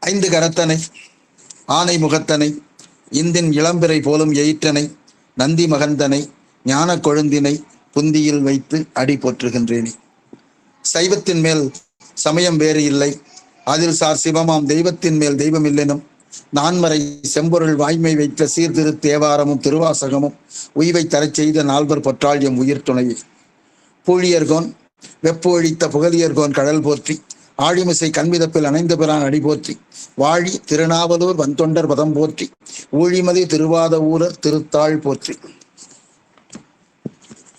ஐந்து கரத்தனை ஆனை முகத்தனை இந்தின் இளம்பிறை போலும் எயிற்றனை நந்தி மகந்தனை ஞான கொழுந்தினை புந்தியில் வைத்து அடி போற்றுகின்றேனே. சைவத்தின் மேல் சமயம் வேறு இல்லை, அதில் சார் சிவமாம் தெய்வத்தின் மேல் தெய்வம் இல்லெனும் நான்மறை செம்பொருள் வாய்மை வைத்த சீர்திரு தேவாரமும் திருவாசகமும் உய்வை தரச் செய்த நால்வர் பொற்றாள் எம் உயிர் துணையே. பூழியர்கோன் வெப்பு ஒழித்த புகழியர்கோன் கடல் போற்றி ஆழிமிசை கண்மிதப்பில் அணைந்த பிறான் அடி போற்றி வாழி திருநாவலூர் வந்தொண்டர் பதம் போற்றி ஊழிமதி திருவாத ஊரர் திருத்தாள் போற்றி.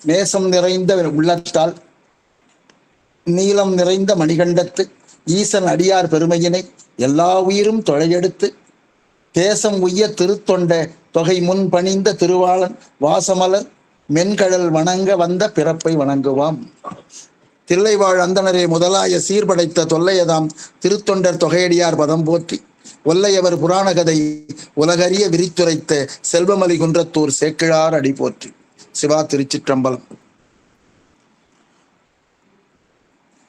நேசம் நிறைந்த உள்ளத்தால் நீளம் நிறைந்த மணிகண்டத்து ஈசன் அடியார் பெருமையினை எல்லா உயிரும் தொழையெடுத்து தேசம் உய்ய திருத்தொண்ட தொகை முன் பணிந்த திருவாளன் வாசமலர் மென்கடல் வணங்க வந்த பிறப்பை வணங்குவாம். தில்லைவாழ் அந்தனரே முதலாய சீர்படைத்த தொல்லையதாம் திருத்தொண்டர் தொகையடியார் பதம் போற்றி ஒல்லையவர் புராணகதை உலகறிய விரித்துரைத்த செல்வமலி குன்றத்தூர் சேக்கிழார் அடி போற்றி. சிவா திருச்சிற்றம்பலம்.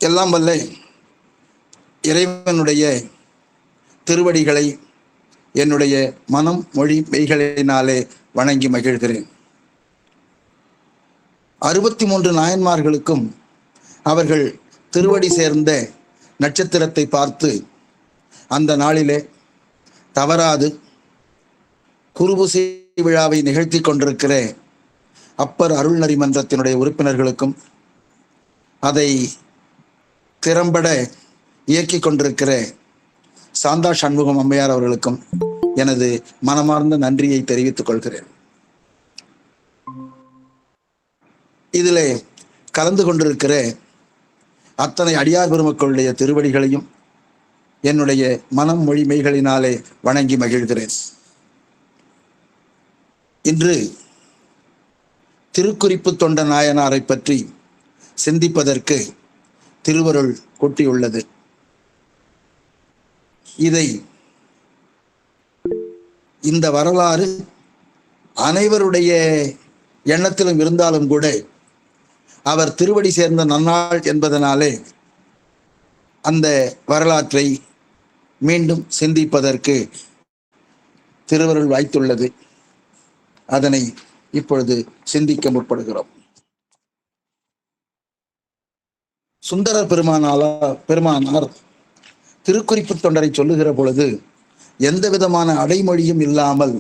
எல்லாம் வல்ல இறைவனுடைய திருவடிகளை என்னுடைய மனம் மொழி மெய்களினாலே வணங்கி மகிழ்கிறேன். 63 நாயன்மார்களுக்கும் அவர்கள் திருவடி சேர்ந்த நட்சத்திரத்தை பார்த்து அந்த நாளிலே தவறாது குருபூசை விழாவை நிகழ்த்தி கொண்டிருக்கிற அப்பர் அருள்நெறி மன்றத்தினுடைய உறுப்பினர்களுக்கும் அதை திறம்பட இயக்கி கொண்டிருக்கிற சாந்தா சண்முகம் அம்மையார் அவர்களுக்கும் எனது மனமார்ந்த நன்றியை தெரிவித்துக் கொள்கிறேன். இதிலே கலந்து கொண்டிருக்கிற அத்தனை அடியார் பெருமக்களுடைய திருவடிகளையும் என்னுடைய மனம் மொழி மெய்களினாலே வணங்கி மகிழ்கிறேன். இன்று திருக்குறிப்பு தொண்ட நாயனாரை பற்றி சிந்திப்பதற்கு திருவருள் கொட்டியுள்ளது. இந்த வரலாறு அனைவருடைய எண்ணத்திலும் இருந்தாலும் கூட அவர் திருவடி சேர்ந்த நன்னாள் என்பதனாலே அந்த வரலாற்றை மீண்டும் சிந்திப்பதற்கு திருவருள் வாய்த்துள்ளது. அதனை இப்பொழுது சிந்திக்க முற்படுகிறோம். சுந்தரர் பெருமானார் திருக்குறிப்பு தொண்டரை சொல்லுகிற பொழுது எந்த விதமான அடைமொழியும் இல்லாமல்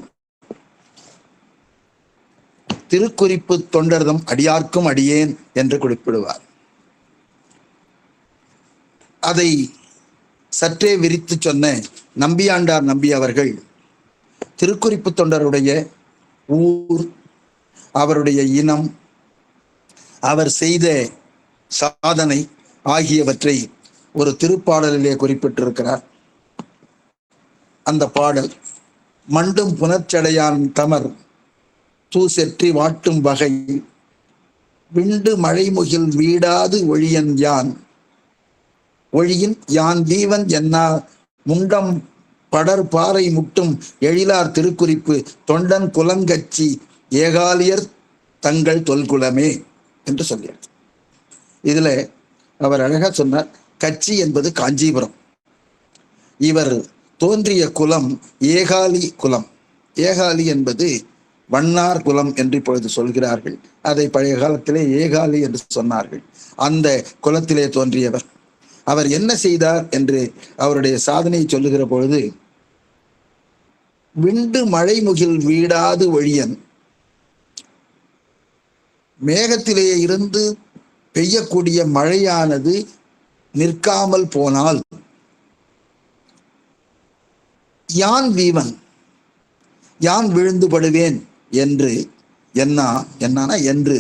திருக்குறிப்பு தொண்டர்தம் அடியார்க்கும் அடியேன் என்று குறிப்பிடுவார். அதை சற்றே விரித்து சொன்ன நம்பியாண்டார் நம்பி அவர்கள் திருக்குறிப்பு தொண்டருடைய ஊர், அவருடைய இனம், அவர் செய்த சாதனை ஆகியவற்றை ஒரு திருப்பாடலிலே குறிப்பிட்டிருக்கிறார். அந்த பாடல் மண்டும் புனர்ச்சடையான் தமர் தூசெற்றி வாட்டும் வகை விண்டு மழைமுகில் வீடாது ஒழியன் யான் ஒழியின் யான் வீவன் என்னா முண்டம் படர் பாறை முட்டும் எழிலார் திருக்குறிப்பு தொண்டன் குலங்கச்சி ஏகாலியர் தங்கள் தொல்குலமே என்று சொல்லியார். இதுல அவர் அழகா சொன்னார், கட்சி என்பது காஞ்சிபுரம், இவர் தோன்றிய குலம் ஏகாலி குலம். ஏகாலி என்பது வண்ணார் குலம் என்று இப்பொழுது சொல்கிறார்கள். அதை பழைய காலத்திலே ஏகாலி என்று சொன்னார்கள். அந்த குலத்திலே தோன்றியவர். அவர் என்ன செய்தார் என்று அவருடைய சாதனையை சொல்லுகிற பொழுது, விண்டு மழைமுகில் வீடாது ஒழியன், மேகத்திலே இருந்து பெய்யக்கூடிய மழையானது நிற்காமல் போனால் யான் வீவன், யான் விழுந்து படுவேன் என்று என்று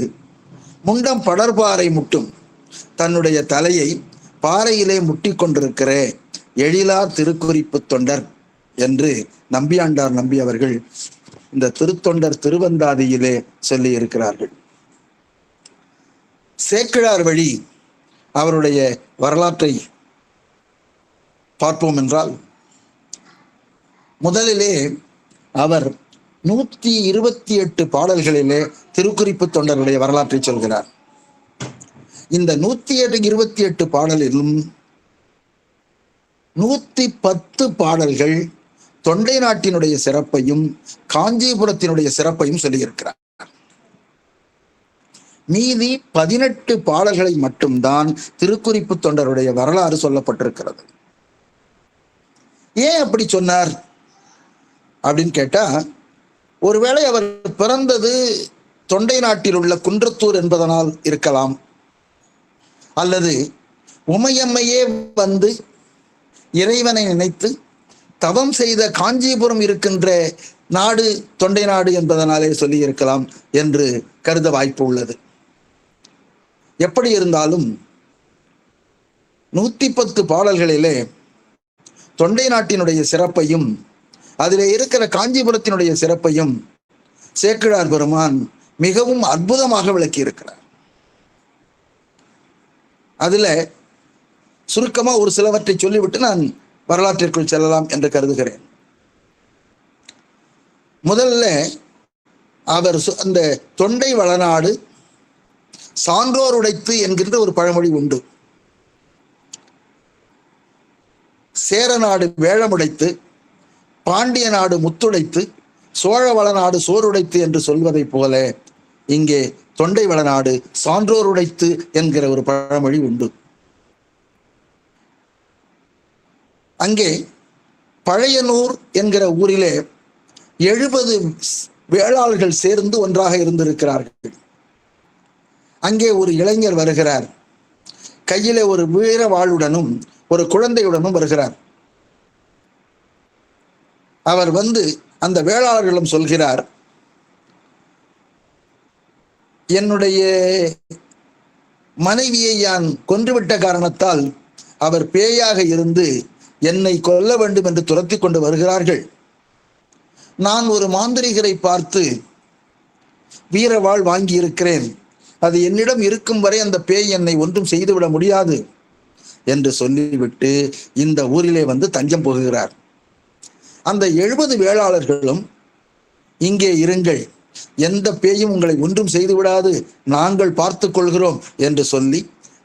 முண்டம் படர்பாறை முட்டும், தன்னுடைய தலையை பாறையிலே முட்டி கொண்டிருக்கிற எழிலார் திருக்குறிப்பு தொண்டர் என்று நம்பியாண்டார் நம்பி அவர்கள் இந்த திருத்தொண்டர் திருவந்தாதியிலே சொல்லி இருக்கிறார்கள். சேக்கிழார் வழி அவருடைய வரலாற்றை பார்ப்போம் என்றால், முதலிலே அவர் 128 பாடல்களிலே திருக்குறிப்பு தொண்டருடைய வரலாற்றை சொல்கிறார். இந்த 128 பாடலிலும் 110 பாடல்கள் தொண்டை நாட்டினுடைய சிறப்பையும் காஞ்சிபுரத்தினுடைய சிறப்பையும் சொல்லியிருக்கிறார். மீதி 18 பாடல்களை மட்டும்தான் திருக்குறிப்பு தொண்டருடைய வரலாறு சொல்லப்பட்டிருக்கிறது. ஏன் அப்படி சொன்னார் அப்படின்னு கேட்டா, ஒருவேளை அவர் பிறந்தது தொண்டை நாட்டில் உள்ள குன்றத்தூர் என்பதனால் இருக்கலாம், அல்லது உமையம்மையே வந்து இறைவனை நினைத்து தவம் செய்த காஞ்சிபுரம் இருக்கின்ற நாடு தொண்டை நாடு என்பதனாலே சொல்லி இருக்கலாம் என்று கருத வாய்ப்பு உள்ளது. எப்படி இருந்தாலும் 110 பாடல்களிலே தொண்டை நாட்டினுடைய சிறப்பையும் அதிலே இருக்கிற காஞ்சிபுரத்தினுடைய சிறப்பையும் சேக்கிழார் பெருமான் மிகவும் அற்புதமாக விளக்கி இருக்கிறார். அதுல சுருக்கமா ஒரு சிலவற்றை சொல்லிவிட்டு நான் வரலாற்றிற்குள் செல்லலாம் என்று கருதுகிறேன். முதல்ல அவர் அந்த தொண்டை வளநாடு சான்றோர் உடைத்து என்கின்ற ஒரு பழமொழி உண்டு. சேர நாடு வேழமுடைத்து, பாண்டிய நாடு முத்துடைத்து, சோழ வளநாடு சோறுடைத்து என்று சொல்வதைப் போல இங்கே தொண்டை வளநாடு சான்றோர் உடைத்து என்கிற ஒரு பழமொழி உண்டு. அங்கே பழையனூர் என்கிற ஊரிலே 70 வேளாளர்கள் சேர்ந்து ஒன்றாக இருந்திருக்கிறார்கள். அங்கே ஒரு இளைஞர் வருகிறார். கையிலே ஒரு வீர வாளுடனும் ஒரு குழந்தையுடனும் வருகிறார். அவர் வந்து அந்த வேளாளர்களும் சொல்கிறார், என்னுடைய மனைவியை நான் கொன்றுவிட்ட காரணத்தால் அவர் பேயாக இருந்து என்னை கொல்ல வேண்டும் என்று துரத்தி கொண்டு வருகிறார்கள். நான் ஒரு மாந்திரிகரை பார்த்து வீரவாள் வாங்கி இருக்கிறேன். அது என்னிடம் இருக்கும் வரை அந்த பேய் என்னை ஒன்றும் செய்துவிட முடியாது என்று சொல்லிவிட்டு இந்த ஊரிலே வந்து தஞ்சம் புகுகிறார். அந்த 70 வேளாளர்களும் இங்கே இருங்கள், எந்த பேயும் உங்களை ஒன்றும் செய்து விடாது, நாங்கள் பார்த்து கொள்கிறோம் என்று சொல்லி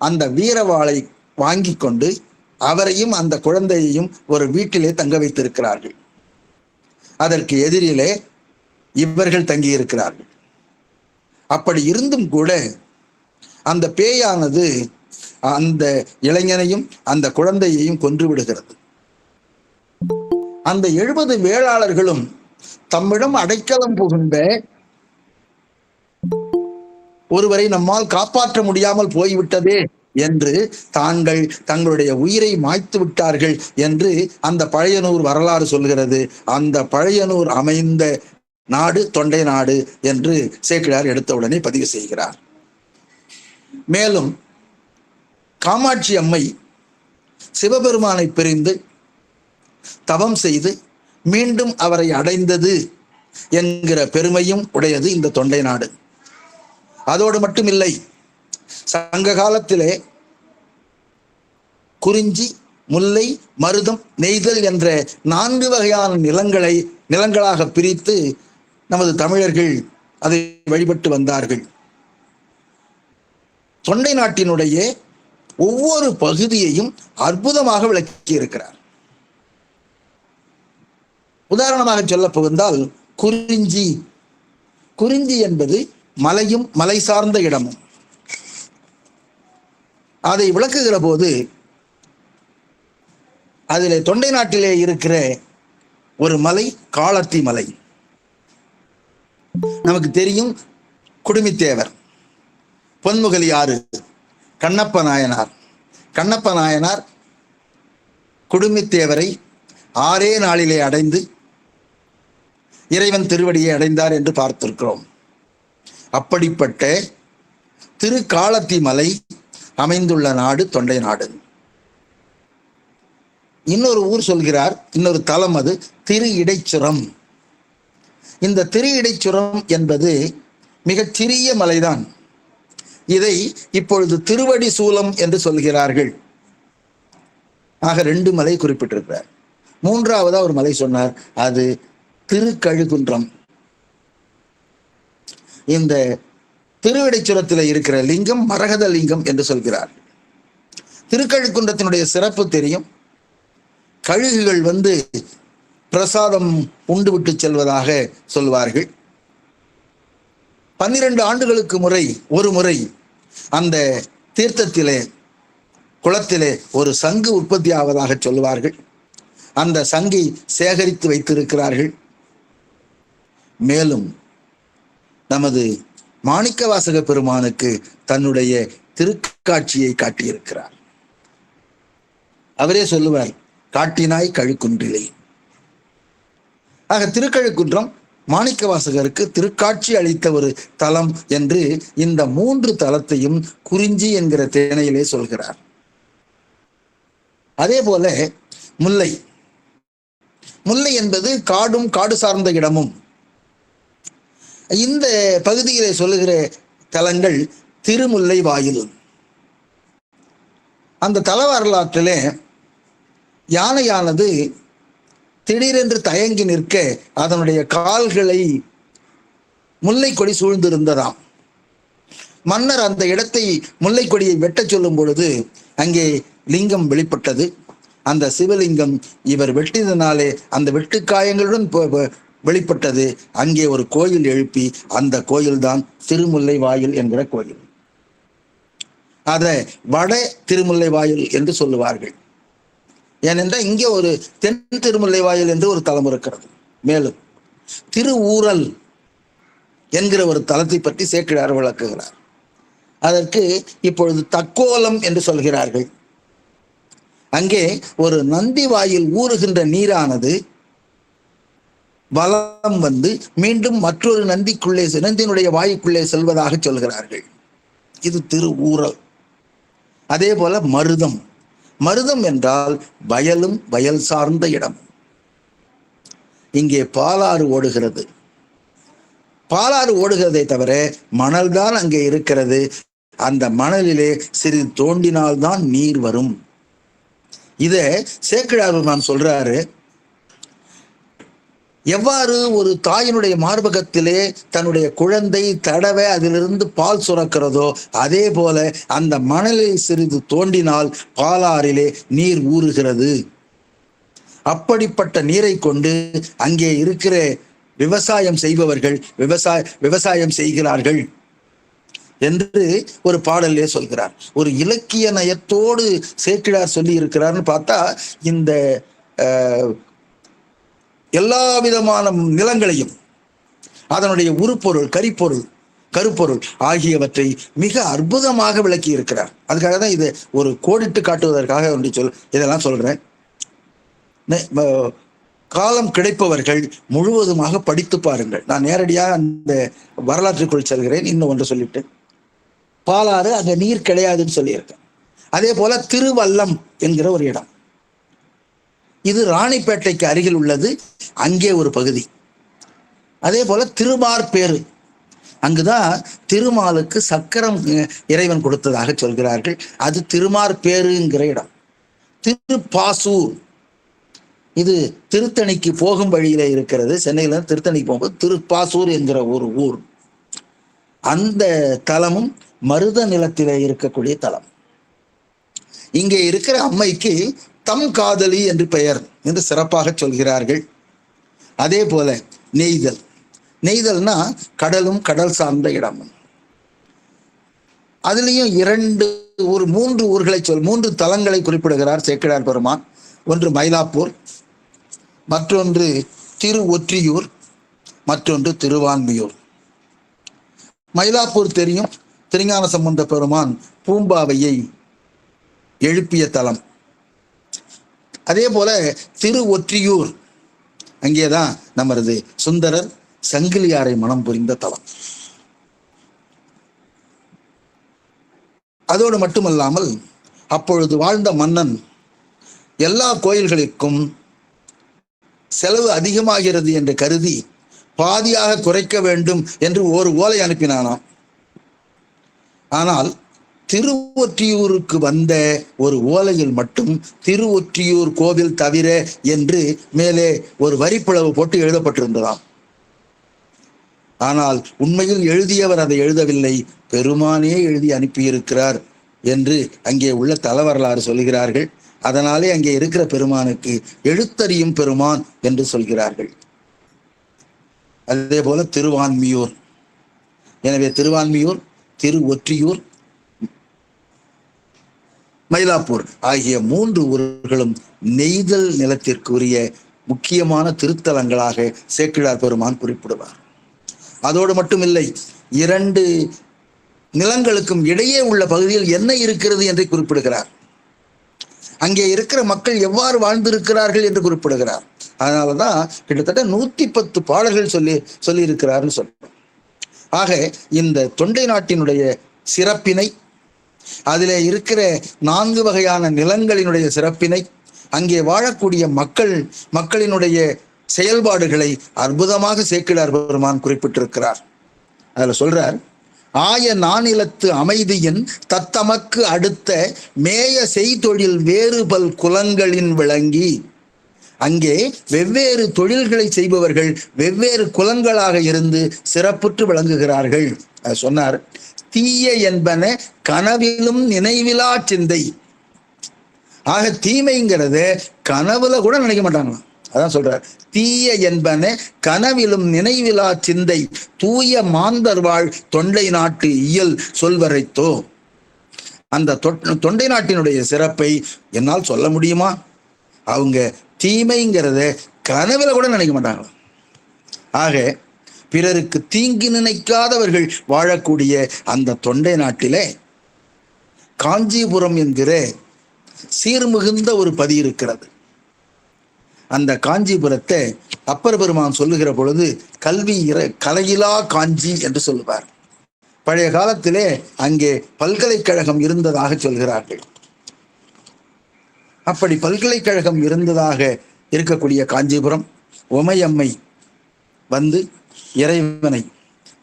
அந்த வீரவாளை வாங்கி கொண்டு அவரையும் அந்த குழந்தையையும் ஒரு வீட்டிலே தங்க வைத்திருக்கிறார்கள். அதற்கு எதிரிலே இவர்கள் தங்கியிருக்கிறார்கள். அப்படி இருந்தும் கூட அந்த பேயானது அந்த இளைஞனையும் அந்த குழந்தையையும் கொன்று விடுகிறது. அந்த 70 வேளாளர்களும் தம்மிடம் அடைக்கலம் புகுந்த ஒருவரை நம்மால் காப்பாற்ற முடியாமல் போய்விட்டதே என்று தங்களுடைய உயிரை மாய்த்து விட்டார்கள் என்று அந்த பழையனூர் வரலாறு சொல்கிறது. அந்த பழையனூர் அமைந்த நாடு தொண்டை நாடு என்று சேக்கிழார் எடுத்தவுடனே பதிவு செய்கிறார். மேலும் காமாட்சி அம்மை சிவபெருமானை பிரிந்து தவம் செய்து மீண்டும் அவரை அடைந்தது என்கிற பெருமையும் உடையது இந்த தொண்டை நாடு. அதோடு மட்டுமில்லை, சங்க காலத்திலே குறிஞ்சி, முல்லை, மருதம், நெய்தல் என்ற 4 வகையான நிலங்களாக பிரித்து நமது தமிழர்கள் அதை வழிபட்டு வந்தார்கள். தொண்டை நாட்டினுடைய ஒவ்வொரு பகுதியையும் அற்புதமாக விளக்கி இருக்கிறார். உதாரணமாக சொல்ல புகுந்தால் குறிஞ்சி என்பது மலையும் மலை சார்ந்த இடமும். அதை விளக்குகிற போது அதிலே தொண்டை நாட்டிலே இருக்கிற ஒரு மலை காளத்தி மலை. நமக்கு தெரியும், குடுமித்தேவர், பொன்முகலி ஆறு, கண்ணப்ப நாயனார் குடுமித்தேவரை 6 நாளிலே அடைந்து இறைவன் திருவடியை அடைந்தார் என்று பார்த்திருக்கிறோம். அப்படிப்பட்ட திருக்காளத்தி மலை அமைந்துள்ள நாடு தொண்டை நாடு. இன்னொரு ஊர் சொல்கிறார், இன்னொரு தலம், அது திரு இடைச்சுரம். இந்த திரு இடைச்சுரம் என்பது மிகச் சிறிய மலைதான். இதை இப்பொழுது திருவடி சூலம் என்று சொல்கிறார்கள். ஆக 2 மலை குறிப்பிட்டிருக்கிறார். 3ஆவதா ஒரு மலை சொன்னார், அது திருக்கழுகுன்றம். இந்த திருவிடைச்சுரத்தில் இருக்கிற லிங்கம் மரகத லிங்கம் என்று சொல்கிறார். திருக்கழுக்குன்றத்தினுடைய சிறப்பு தெரியும். கழுகுகள் பிரசாதம் உண்டு விட்டு செல்வதாக சொல்வார்கள். 12 ஆண்டுகளுக்கு ஒரு முறை அந்த தீர்த்தத்திலே குளத்திலே ஒரு சங்கு உற்பத்தி ஆவதாக சொல்வார்கள். அந்த சங்கை சேகரித்து வைத்திருக்கிறார்கள். மேலும் நமது மாணிக்கவாசக பெருமானுக்கு தன்னுடைய திருக்காட்சியை காட்டியிருக்கிறார். அவரே சொல்லுவார், காட்டினாய் கழுக்குன்றிலே. ஆக திருக்கழுக்குன்றம் மாணிக்கவாசகருக்கு திருக்காட்சி அளித்த ஒரு தலம் என்று இந்த 3 தலத்தையும் குறிஞ்சி என்கிற திணையிலே சொல்கிறார். அதே போல முல்லை என்பது காடும் காடு சார்ந்த இடமும். இந்த பகுதியிலே சொல்லுகிற தலங்கள் திருமுல்லை வாயில். அந்த தல வரலாற்றிலே யானையானது திடீரென்று தயங்கி நிற்க அதனுடைய கால்களை முல்லை கொடி சூழ்ந்திருந்ததாம். மன்னர் அந்த இடத்தை முல்லை கொடியை வெட்டச் சொல்லும் பொழுது அங்கே லிங்கம் வெளிப்பட்டது. அந்த சிவலிங்கம் இவர் வெட்டியதனாலே அந்த வெட்டுக்காயங்களுடன் வெளிப்பட்டது. அங்கே ஒரு கோயில் எழுப்பி அந்த கோயில்தான் திருமுல்லை வாயில் என்கிற கோயில். அதை வட திருமுல்லை வாயில் என்று சொல்லுவார்கள். ஏனென்றால் இங்கே ஒரு தென் திருமுல்லை வாயில் என்று ஒரு தலம் இருக்கிறது. மேலும் திருவூரல் என்கிற ஒரு தலத்தை பற்றி சேக்கிழார் விளக்குகிறார். அதற்கு இப்பொழுது தக்கோலம் என்று சொல்கிறார்கள். அங்கே ஒரு நந்தி வாயில் ஊறுகின்ற நீரானது வலம் மீண்டும் மற்றொரு நந்தியினுடைய வாயுக்குள்ளே செல்வதாக சொல்கிறார்கள். இது திருவூரல். அதே போல மருதம் என்றால் வயலும் வயல் சார்ந்த இடம். இங்கே பாலாறு ஓடுகிறதை தவிர மணல் தான் அங்கே இருக்கிறது. அந்த மணலிலே சிறிது தோண்டினால்தான் நீர் வரும். இத சேக்கிழார் பெருமான் சொல்றாரு. எவ்வாறு ஒரு தாயினுடைய மார்பகத்திலே தன்னுடைய குழந்தை தடவ அதிலிருந்து பால் சுரக்கிறதோ அதே போல அந்த மணலை சிறிது தோண்டினால் பாலாறிலே நீர் ஊறுகிறது. அப்படிப்பட்ட நீரை கொண்டு அங்கே இருக்கிற விவசாயம் செய்பவர்கள் விவசாயம் செய்கிறார்கள் என்று ஒரு பாடலே சொல்கிறார். ஒரு இலக்கிய நயத்தோடு சேக்கிழார் சொல்லி இருக்கிறார்னு பார்த்தா இந்த எல்லா விதமான நிலங்களையும் அதனுடைய உருப்பொருள் கருப்பொருள் ஆகியவற்றை மிக அற்புதமாக விளக்கி இருக்கிறார். அதுக்காக தான் இதை ஒரு கோடிட்டு காட்டுவதற்காக இதெல்லாம் சொல்றேன். காலம் கிடைப்பவர்கள் முழுவதுமாக படித்து பாருங்கள். நான் நேரடியாக அந்த வரலாற்றுக்குள் செல்கிறேன். இன்னும் ஒன்று சொல்லிட்டு, பாலாறு அங்க நீர் கிடையாதுன்னு சொல்லியிருக்கேன். அதே போல திருவல்லம் என்கிற ஒரு இடம், இது ராணிப்பேட்டைக்கு அருகில் உள்ளது. அங்கே ஒரு பகுதி. அதே போல திருமார்பேறு, அங்குதான் திருமாலுக்கு சக்கரம் இறைவன் கொடுத்ததாக சொல்கிறார்கள். அது திருமார்பேறுங்கிற இடம். திருப்பாசூர், இது திருத்தணிக்கு போகும் வழியில இருக்கிறது. சென்னையில திருத்தணிக்கு போகும்போது திருப்பாசூர் என்கிற ஒரு ஊர். அந்த தலமும் மருத நிலத்திலே இருக்கக்கூடிய தலம். இங்கே இருக்கிற அம்மைக்கு தம் காதலி என்று பெயர் என்று சிறப்பாக சொல்கிறார்கள். அதே போல நெய்தல்னா கடலும் கடல் சார்ந்த இடம். அதுலேயும் 3 ஊர்களை 3 தலங்களை குறிப்பிடுகிறார் சேக்கிழார் பெருமான். ஒன்று மயிலாப்பூர், மற்றொன்று திருவொற்றியூர், மற்றொன்று திருவான்மியூர். மயிலாப்பூர் தெரியும், திருஞான சம்பந்த பெருமான் பூம்பாவையை எழுப்பிய தலம். அதே போல திருவொற்றியூர், அங்கேதான் நமது சுந்தரர் சங்கிலியாரை மனம் புரிந்த தலம். அதோடு மட்டுமல்லாமல் அப்பொழுது வாழ்ந்த மன்னன் எல்லா கோயில்களுக்கும் செலவு அதிகமாகிறது என்று கருதி பாதியாக குறைக்க வேண்டும் என்று ஒரு ஓலை அனுப்பினானாம். ஆனால் திருவொற்றியூருக்கு வந்த ஒரு ஓலையில் மட்டும் திருவொற்றியூர் கோவில் தவிர என்று மேலே ஒரு வரிப்பிளவு போட்டு எழுதப்பட்டிருந்ததாம். ஆனால் உண்மையில் எழுதியவர் அதை எழுதவில்லை, பெருமானே எழுதி அனுப்பியிருக்கிறார் என்று அங்கே உள்ள தலவரலாறு சொல்கிறார்கள். அதனாலே அங்கே இருக்கிற பெருமானுக்கு எழுத்தறியும் பெருமான் என்று சொல்கிறார்கள். அதே போல திருவான்மியூர். எனவே திருவான்மியூர், திரு ஒற்றியூர், மயிலாப்பூர் ஆகிய 3 ஊர்களும் நெய்தல் நிலத்திற்குரிய முக்கியமான திருத்தலங்களாக சேக்கிழார் பெருமான் குறிப்பிடுவார். அதோடு மட்டுமில்லை, 2 நிலங்களுக்கும் இடையே உள்ள பகுதியில் என்ன இருக்கிறது என்று குறிப்பிடுகிறார். அங்கே இருக்கிற மக்கள் எவ்வாறு வாழ்ந்திருக்கிறார்கள் என்று குறிப்பிடுகிறார். அதனாலதான் கிட்டத்தட்ட 110 பாடல்கள் சொல்லி இருக்கிறார்னு சொல்றோம். ஆக இந்த தொண்டை நாட்டினுடைய சிறப்பினை, அதிலே இருக்கிற 4 வகையான நிலங்களினுடைய சிறப்பினை, அங்கே வாழக்கூடிய மக்களினுடைய செயல்பாடுகளை அற்புதமாக சேக்கிழார் பெருமான் குறிப்பிட்டிருக்கிறார். அதுல சொல்றார், ஆய நானிலத்து அமைதியின் தத்தமக்கு அடுத்த மேய செய்தொழில் வேறுபல் குலங்களின் விளங்கி. அங்கே வெவ்வேறு தொழில்களை செய்பவர்கள் வெவ்வேறு குலங்களாக இருந்து சிறப்புற்று விளங்குகிறார்கள். சொன்னார், தீய என்பன கனவிலும் நினைவிலா சிந்தை. ஆக தீமைங்கிறது கனவுல கூட நினைக்க மாட்டாங்களாம். அதான் சொல்றார், தீய என்பன கனவிலும் நினைவிலா சிந்தை தூய மாந்தர்வாழ் தொண்டை நாட்டு இயல் சொல்வரைத்தோ. அந்த தொண்டை நாட்டினுடைய சிறப்பை என்னால் சொல்ல முடியுமா? அவங்க தீமைங்கிறத கனவுல கூட நினைக்க மாட்டாங்களாம். ஆக பிறருக்கு தீங்கு நினைக்காதவர்கள் வாழக்கூடிய அந்த தொண்டை நாட்டிலே காஞ்சிபுரம் என்கிற சீர்மிகுந்த ஒரு பதி இருக்கிறது. அந்த காஞ்சிபுரத்தை அப்பர் பெருமான் சொல்லுகிற பொழுது கலையிலா காஞ்சி என்று சொல்லுவார். பழைய காலத்திலே அங்கே பல்கலைக்கழகம் இருந்ததாக சொல்கிறார்கள். அப்படி பல்கலைக்கழகம் இருந்ததாக இருக்கக்கூடிய காஞ்சிபுரம், உமையம்மை வந்து இறைவனை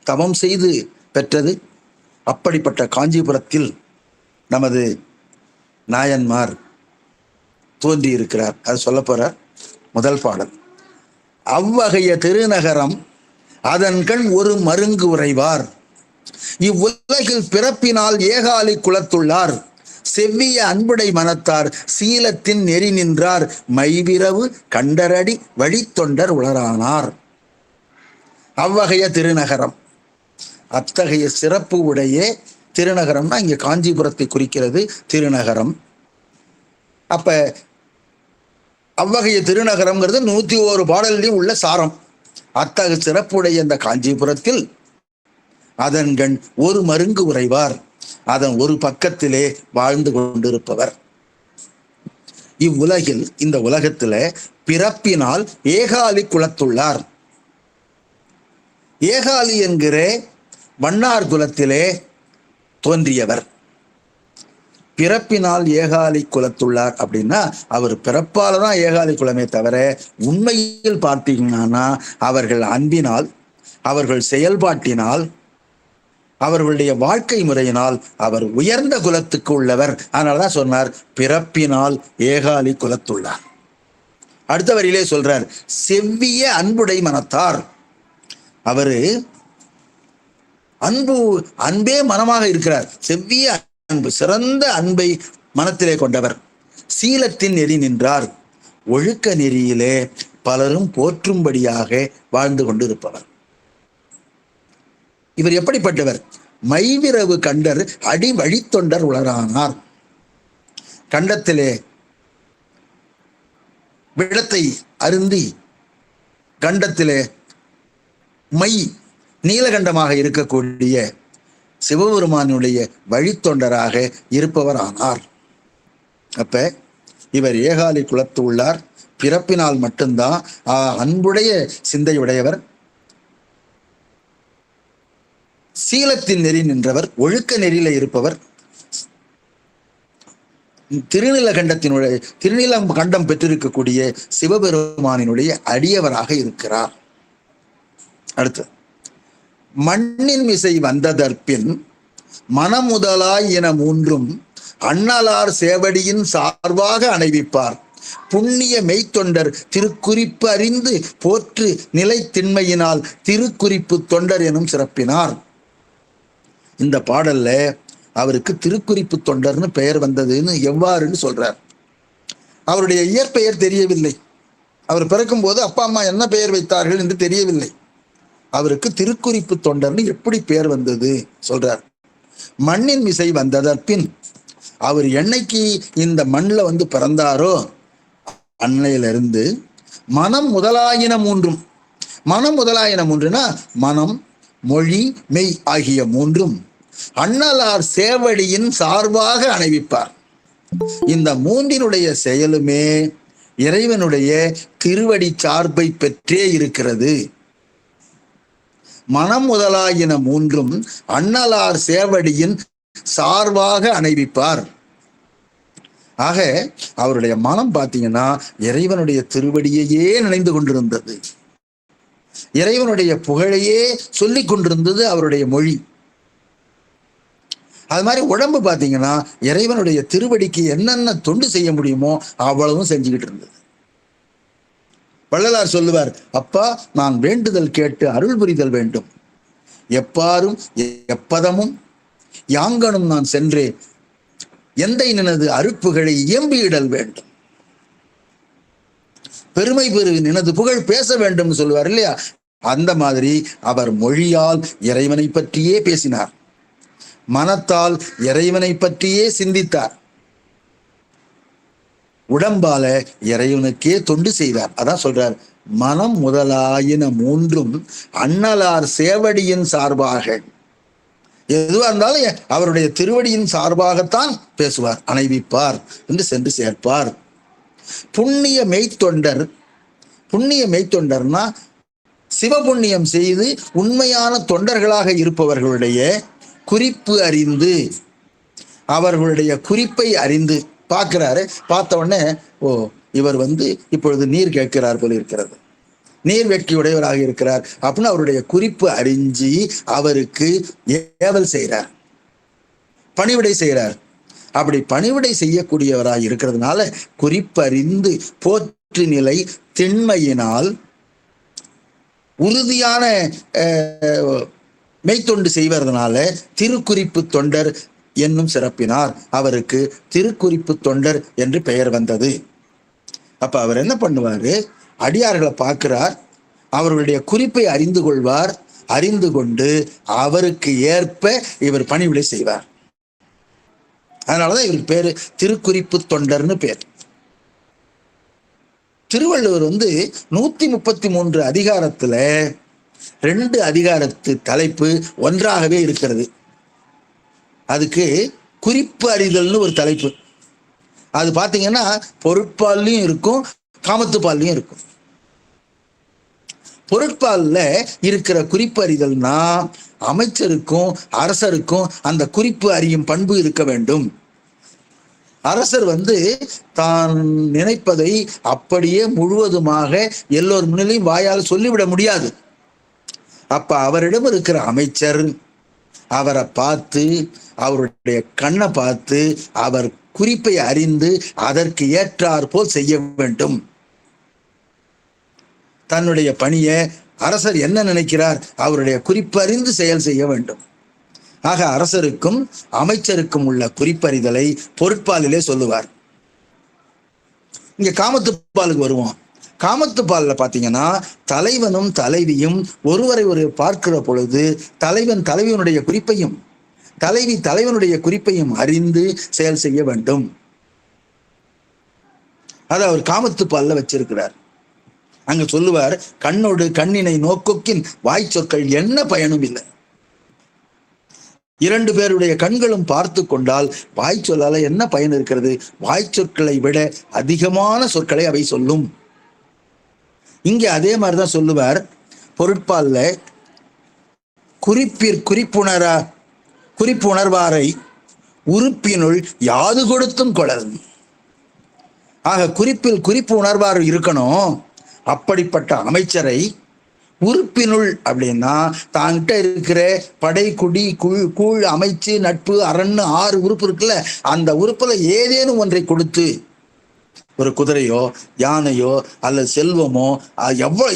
தவம் செய்து பெற்றது. அப்படிப்பட்ட காஞ்சிபுரத்தில் நமது நாயன்மார் தோன்றி இருக்கிறார். அது சொல்ல போறார். முதல் பாடல், அவ்வகைய திருநகரம் அதன் கண் ஒரு மருங்கு உறைவார். இவ்வுலகில் பிறப்பினால் ஏகாலி குலத்துள்ளார். செவ்விய அன்புடை மனத்தார் சீலத்தின் நெறி நின்றார். மைவிரவு கண்டரடி வழித்தொண்டர் உளரானார். அவ்வகைய திருநகரம், அத்தகைய சிறப்பு உடைய திருநகரம்னா இங்க காஞ்சிபுரத்தை குறிக்கிறது திருநகரம். அப்ப அவ்வகைய திருநகரம்ங்கிறது 101 பாடல்லையும் உள்ள சாரம். அத்தகைய சிறப்புடைய இந்த காஞ்சிபுரத்தில் அதன் கண் ஒரு மருங்கு உறைவார், அதன் ஒரு பக்கத்திலே வாழ்ந்து கொண்டிருப்பவர். இவ்வுலகில், இந்த உலகத்தில பிறப்பினால் ஏகாலி குலத்துள்ளார். ஏகாலி என்கிற வண்ணார் குலத்திலே தோன்றியவர். பிறப்பினால் ஏகாலி குலத்துள்ளார் அப்படின்னா அவர் பிறப்பால தான் ஏகாலி குலமே தவிர, உண்மையில் பார்த்தீங்கன்னா அவர்கள் அன்பினால், அவர்கள் செயல்பாட்டினால், அவர்களுடைய வாழ்க்கை முறையினால் அவர் உயர்ந்த குலத்துக்கு உள்ளவர். அதனாலதான் சொன்னார், பிறப்பினால் ஏகாலி குலத்துள்ளார். அடுத்த வரியிலே சொல்றார், செவ்விய அன்புடை மனத்தார். அவரு அன்பே மனமாக இருக்கிறார். செவ்விய அன்பு, சிறந்த அன்பை மனத்திலே கொண்டவர். சீலத்தின் நெறி நின்றார். ஒழுக்க நெறியிலே பலரும் போற்றும்படியாக வாழ்ந்து கொண்டிருப்பவர். இவர் எப்படிப்பட்டவர்? மைவிரவு கண்டர் அடி வழித்தொண்டர் உளரானார். கண்டத்திலே விடத்தை அருந்தி கண்டத்திலே மை நீலகண்டமாக இருக்கக்கூடிய சிவபெருமானுடைய வழித்தொண்டராக இருப்பவர் ஆனார். அப்ப இவர் ஏகாலி குலத்து உள்ளார். பிறப்பினால் மட்டும்தான் அன்புடைய சிந்தையுடையவர். சீலத்தின் நெறி நின்றவர், ஒழுக்க நெறியில இருப்பவர். திருநீலகண்டம் பெற்றிருக்கக்கூடிய சிவபெருமானினுடைய அடியவராக இருக்கிறார். அடுத்து, மண்ணின் மிசை வந்ததற்பின் மனமுதலாய் என மூன்றும் அண்ணலார் சேவடியின் சார்பாக அணைவிப்பார். புண்ணிய மெய்த்தொண்டர் திருக்குறிப்பு அறிந்து போற்று நிலை திண்மையினால் திருக்குறிப்பு தொண்டர் எனும் சிறப்பினார். இந்த பாடல்ல அவருக்கு திருக்குறிப்பு தொண்டர்னு பெயர் வந்ததுன்னு எவ்வாறுன்னு சொல்றார். அவருடைய இயற்பெயர் தெரியவில்லை. அவர் பிறக்கும் போது அப்பா அம்மா என்ன பெயர் வைத்தார்கள் என்று தெரியவில்லை. அவருக்கு திருக்குறிப்பு தொண்டர்னு எப்படி பெயர் வந்தது சொல்றார். மண்ணின் மிசை வந்ததற்பின் அவர் என்னைக்கு இந்த மண்ணில் பிறந்தாரோ அன்னையிலிருந்து மனம் முதலாயின மூன்றும், மனம் முதலாயின மூன்றுனா மனம், மொழி, மெய் ஆகிய மூன்றும் அண்ணலார் சேவடியின் சார்பாக அணைவிப்பார். இந்த மூன்றினுடைய செயலுமே இறைவனுடைய திருவடி சார்பை பெற்றே இருக்கிறது. மனம் முதலாயின மூன்றும் அண்ணலார் சேவடியின் சார்பாக அணைவிப்பார். ஆக அவருடைய மனம் பார்த்தீங்கன்னா இறைவனுடைய திருவடியையே நினைந்து கொண்டிருந்தது. இறைவனுடைய புகழையே சொல்லிக் கொண்டிருந்தது அவருடைய மொழி. அது மாதிரி உடம்பு பார்த்தீங்கன்னா இறைவனுடைய திருவடிக்கு என்னென்ன தொண்டு செய்ய முடியுமோ அவ்வளவும் செஞ்சுக்கிட்டு இருந்தது. வள்ளலார் சொல்லுவார், அப்பா நான் வேண்டுதல் கேட்டு அருள் புரிதல் வேண்டும், எப்பாரும் எப்பதமும் யாங்கனும் நான் சென்றேன், எந்தை நினது அருட்புகழை இயம்பியிடல் வேண்டும், பெருமை பெரு நினது புகழ் பேச வேண்டும் சொல்லுவார் இல்லையா. அந்த மாதிரி அவர் மொழியால் இறைவனை பற்றியே பேசினார், மனத்தால் இறைவனை பற்றியே சிந்தித்தார், உடம்பால இறைவனுக்கே தொண்டு செய்தார். அதான் சொல்றார், மனம் முதலாயின மூன்றும் அண்ணலார் சேவடியின் சார்பாக. எதுவாக இருந்தாலும் அவருடைய திருவடியின் சார்பாகத்தான் பேசுவார், அணைவிப்பார் என்று சென்று சேர்ப்பார். புண்ணிய மெய்த்தொண்டர், புண்ணிய மெய்த்தொண்டர்னா சிவபுண்ணியம் செய்து உண்மையான தொண்டர்களாக இருப்பவர்களுடைய குறிப்பு அறிந்து, அவர்களுடைய குறிப்பை அறிந்து பார்க்கிறாரு. பார்த்த உடனே ஓ இவர் இப்பொழுது நீர் கேட்கிறார் போல இருக்கிறது, நீர் வெட்கி உடையவராக இருக்கிறார் அப்படின்னு அவருடைய குறிப்பு அறிஞ்சி அவருக்கு ஏவல் செய்கிறார், பணிவிடை செய்கிறார். அப்படி பணிவிடை செய்யக்கூடியவராக இருக்கிறதுனால குறிப்பறிந்து போற்று நிலை திண்மையினால் உறுதியான மெய்த்தொண்டு செய்வதனால திருக்குறிப்பு தொண்டர் என்னும் சிறப்பினார். அவருக்கு திருக்குறிப்பு தொண்டர் என்று பெயர் வந்தது. அப்ப அவர் என்ன பண்ணுவாரு, அடியார்களை பார்க்கிறார், அவர்களுடைய குறிப்பை அறிந்து கொள்வார், அறிந்து கொண்டு அவருக்கு ஏற்ப இவர் பணிவிடை செய்வார். அதனாலதான் இவருக்கு பேரு திருக்குறிப்பு தொண்டர்னு பேர். திருவள்ளுவர் 133 அதிகாரத்துல 2 அதிகாரத்து தலைப்பு ஒன்றாகவே இருக்கிறது. அதுக்கு குறிப்பு அறிதல்னு ஒரு தலைப்பு. அது பார்த்தீங்கன்னா பொருட்பால்லையும் இருக்கும், காமத்துப்பால்லையும் இருக்கும். பொருட்பால்ல இருக்கிற குறிப்பு அறிதல்னா அமைச்சருக்கும் அரசருக்கும் அந்த குறிப்பு அறியும் பண்பு இருக்க வேண்டும். அரசர் தான் நினைப்பதை அப்படியே முழுவதுமாக எல்லோர் முன்னிலையும் வாயால் சொல்லிவிட முடியாது. அப்ப அவரிடம் இருக்கிற அமைச்சர் அவரை பார்த்து, அவருடைய கண்ணை பார்த்து, அவர் குறிப்பை அறிந்து அதற்கு ஏற்றாற் போல் செய்ய வேண்டும். தன்னுடைய பணியை அரசர் என்ன நினைக்கிறார், அவருடைய குறிப்பு அறிந்து செயல் செய்ய வேண்டும். ஆக அரசருக்கும் அமைச்சருக்கும் உள்ள குறிப்பறிதலை பொருட்பாலிலே சொல்லுவார். இங்க காமத்துப்பாலுக்கு வருவோம். காமத்துப்பால்ல பாத்தீங்கன்னா தலைவனும் தலைவியும் ஒருவரை பார்க்கிற பொழுது தலைவன் தலைவியனுடைய குறிப்பையும் தலைவி தலைவனுடைய குறிப்பையும் அறிந்து செயல் செய்ய வேண்டும். அதை அவர் காமத்துப்பால்ல வச்சிருக்கிறார். அங்க சொல்லுவார், கண்ணோடு கண்ணினை நோக்கொக்கின் வாய் சொற்கள் என்ன பயனும் இல்லை. 2 பேருடைய கண்களும் பார்த்து கொண்டால் வாய் சொல்லால என்ன பயன் இருக்கிறது? வாய் சொற்களை விட அதிகமான சொற்களை அவை சொல்லும். இங்க அதே மாதிரிதான் சொல்லுவார் பொருட்பால்ல, குறிப்புணர்வாரை உறுப்பினுள் யாது கொடுத்தும் கொளல். ஆக குறிப்பு உணர்வார் இருக்கணும். அப்படிப்பட்ட அமைச்சரை உறுப்பினுள் அப்படின்னா தாங்கிட்ட இருக்கிற படை, குடி, கூழ், அமைச்சு, நட்பு, அரண் 6 உறுப்பு இருக்குல்ல, அந்த உறுப்புல ஏதேனும் ஒன்றை கொடுத்து ஒரு குதிரையோ யானையோ அல்லது செல்வமோ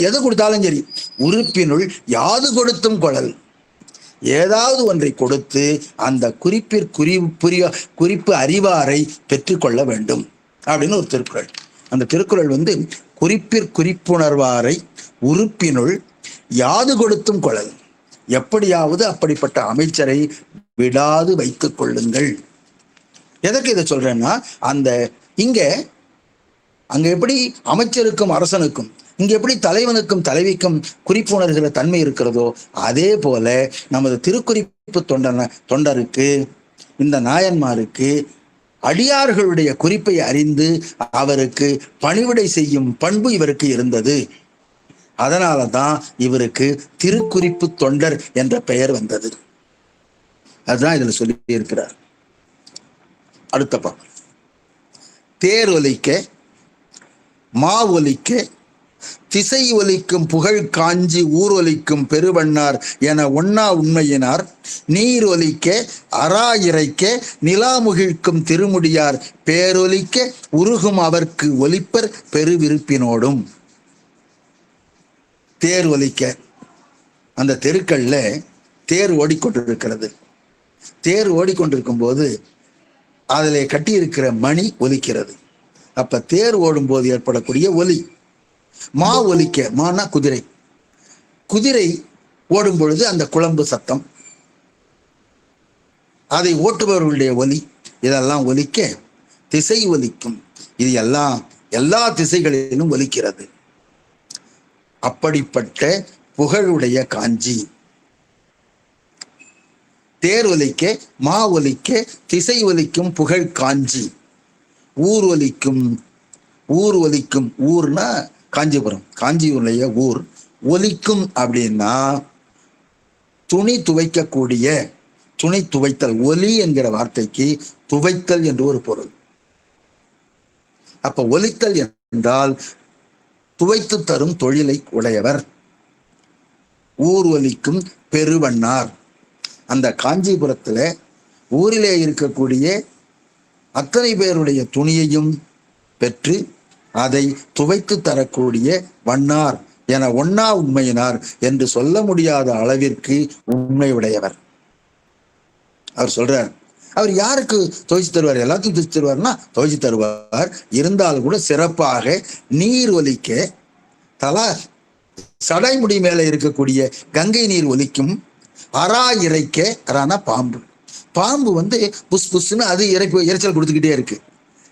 எது கொடுத்தாலும் சரி, உறுப்பினுள் யாது கொடுத்தும் கொள்ளல். ஏதாவது ஒன்றை கொடுத்து அந்த குறிப்பு அறிவாரை பெற்றுக்கொள்ள வேண்டும் அப்படின்னு ஒரு திருக்குறள். அந்த திருக்குறள் குறிப்புணர்வாரை உறுப்பினுள் யாது கொடுத்தும் கொள்ளல். எப்படியாவது அப்படிப்பட்ட அமைச்சரை விடாது வைத்துக் கொள்ளுங்கள். எதற்கு இதை சொல்றேன்னா, அங்க எப்படி அமைச்சருக்கும் அரசனுக்கும், இங்க எப்படி தலைவனுக்கும் தலைவிக்கும் குறிப்புணர்கிற தன்மை இருக்கிறதோ, அதே போல நமது திருக்குறிப்பு தொண்டருக்கு, இந்த நாயன்மாருக்கு அடியார்களுடைய குறிப்பை அறிந்து அவருக்கு பணிவிடை செய்யும் பண்பு இவருக்கு இருந்தது. அதனாலதான் இவருக்கு திருக்குறிப்பு தொண்டர் என்ற பெயர் வந்தது. அதுதான் இதுல சொல்லி இருக்கிறார். அடுத்த பாடம். தேர் ஒலிக்க, மா ஒலிக்க, திசை ஒலிக்கும் புகழ் காஞ்சி ஊர் ஒலிக்கும் பெருவண்ணார் என ஒன்னா உண்மையினார், நீர் ஒலிக்க அரா இறைக்க நிலாமுகிழ்க்கும் திருமுடியார் பேரொலிக்க உருகும் அவர்க்கு ஒலிப்பர் பெருவிருப்பினோடும். தேர் ஒலிக்க, அந்த தெருக்கள்ல தேர் ஓடிக்கொண்டிருக்கிறது. தேர் ஓடிக்கொண்டிருக்கும் போது அதில் கட்டியிருக்கிற மணி ஒலிக்கிறது. அப்ப தேர் ஓடும் போது ஏற்படக்கூடிய ஒலி. மா ஒலிக்க, மானா குதிரை, குதிரை ஓடும் பொழுது அந்த குளம்பு சத்தம், அதை ஓட்டுபவர்களுடைய ஒலி, இதெல்லாம் ஒலிக்க திசை ஒலிக்கும். இது எல்லா திசைகளிலும் ஒலிக்கிறது. அப்படிப்பட்ட புகழுடைய காஞ்சி. தேர் ஒலிக்க, மா ஒலிக்க, திசை ஒலிக்கும் புகழ் காஞ்சி, ஊர் ஒலிக்கும். ஊர் ஒலிக்கும், ஊர்னா காஞ்சிபுரம், காஞ்சியுடைய ஊர். ஒலிக்கும் அப்படின்னா துணி துவைக்கக்கூடிய, துணி துவைத்தல். ஒலி என்கிற வார்த்தைக்கு துவைத்தல் என்று ஒரு பொருள். அப்ப ஒலித்தல் என்றால் துவைத்து தரும் தொழிலை உடையவர். ஊர் ஒலிக்கும் பெருவண்ணார். அந்த காஞ்சிபுரத்துல ஊரிலே இருக்கக்கூடிய அத்தனை பேருடைய துணியையும் பெற்று அதை துவைத்து தரக்கூடிய வண்ணார் என ஒன்னா உண்மையினார் என்று சொல்ல முடியாத அளவிற்கு உண்மை உடையவர். அவர் சொல்றார், அவர் யாருக்கு துவைச்சு தருவார்? எல்லாத்தையும் துவைச்சு தருவார்னா துவைச்சு தருவார். இருந்தாலும் கூட சிறப்பாக நீர் ஒலிக்க, தலா சடைமுடி மேல இருக்கக்கூடிய கங்கை நீர் ஒலிக்கும். அரா இறைக்க, அரானா பாம்பு. பாம்பு புஸ் புஸ்ன்னு அது இறைச்சல் கொடுத்துக்கிட்டே இருக்கு.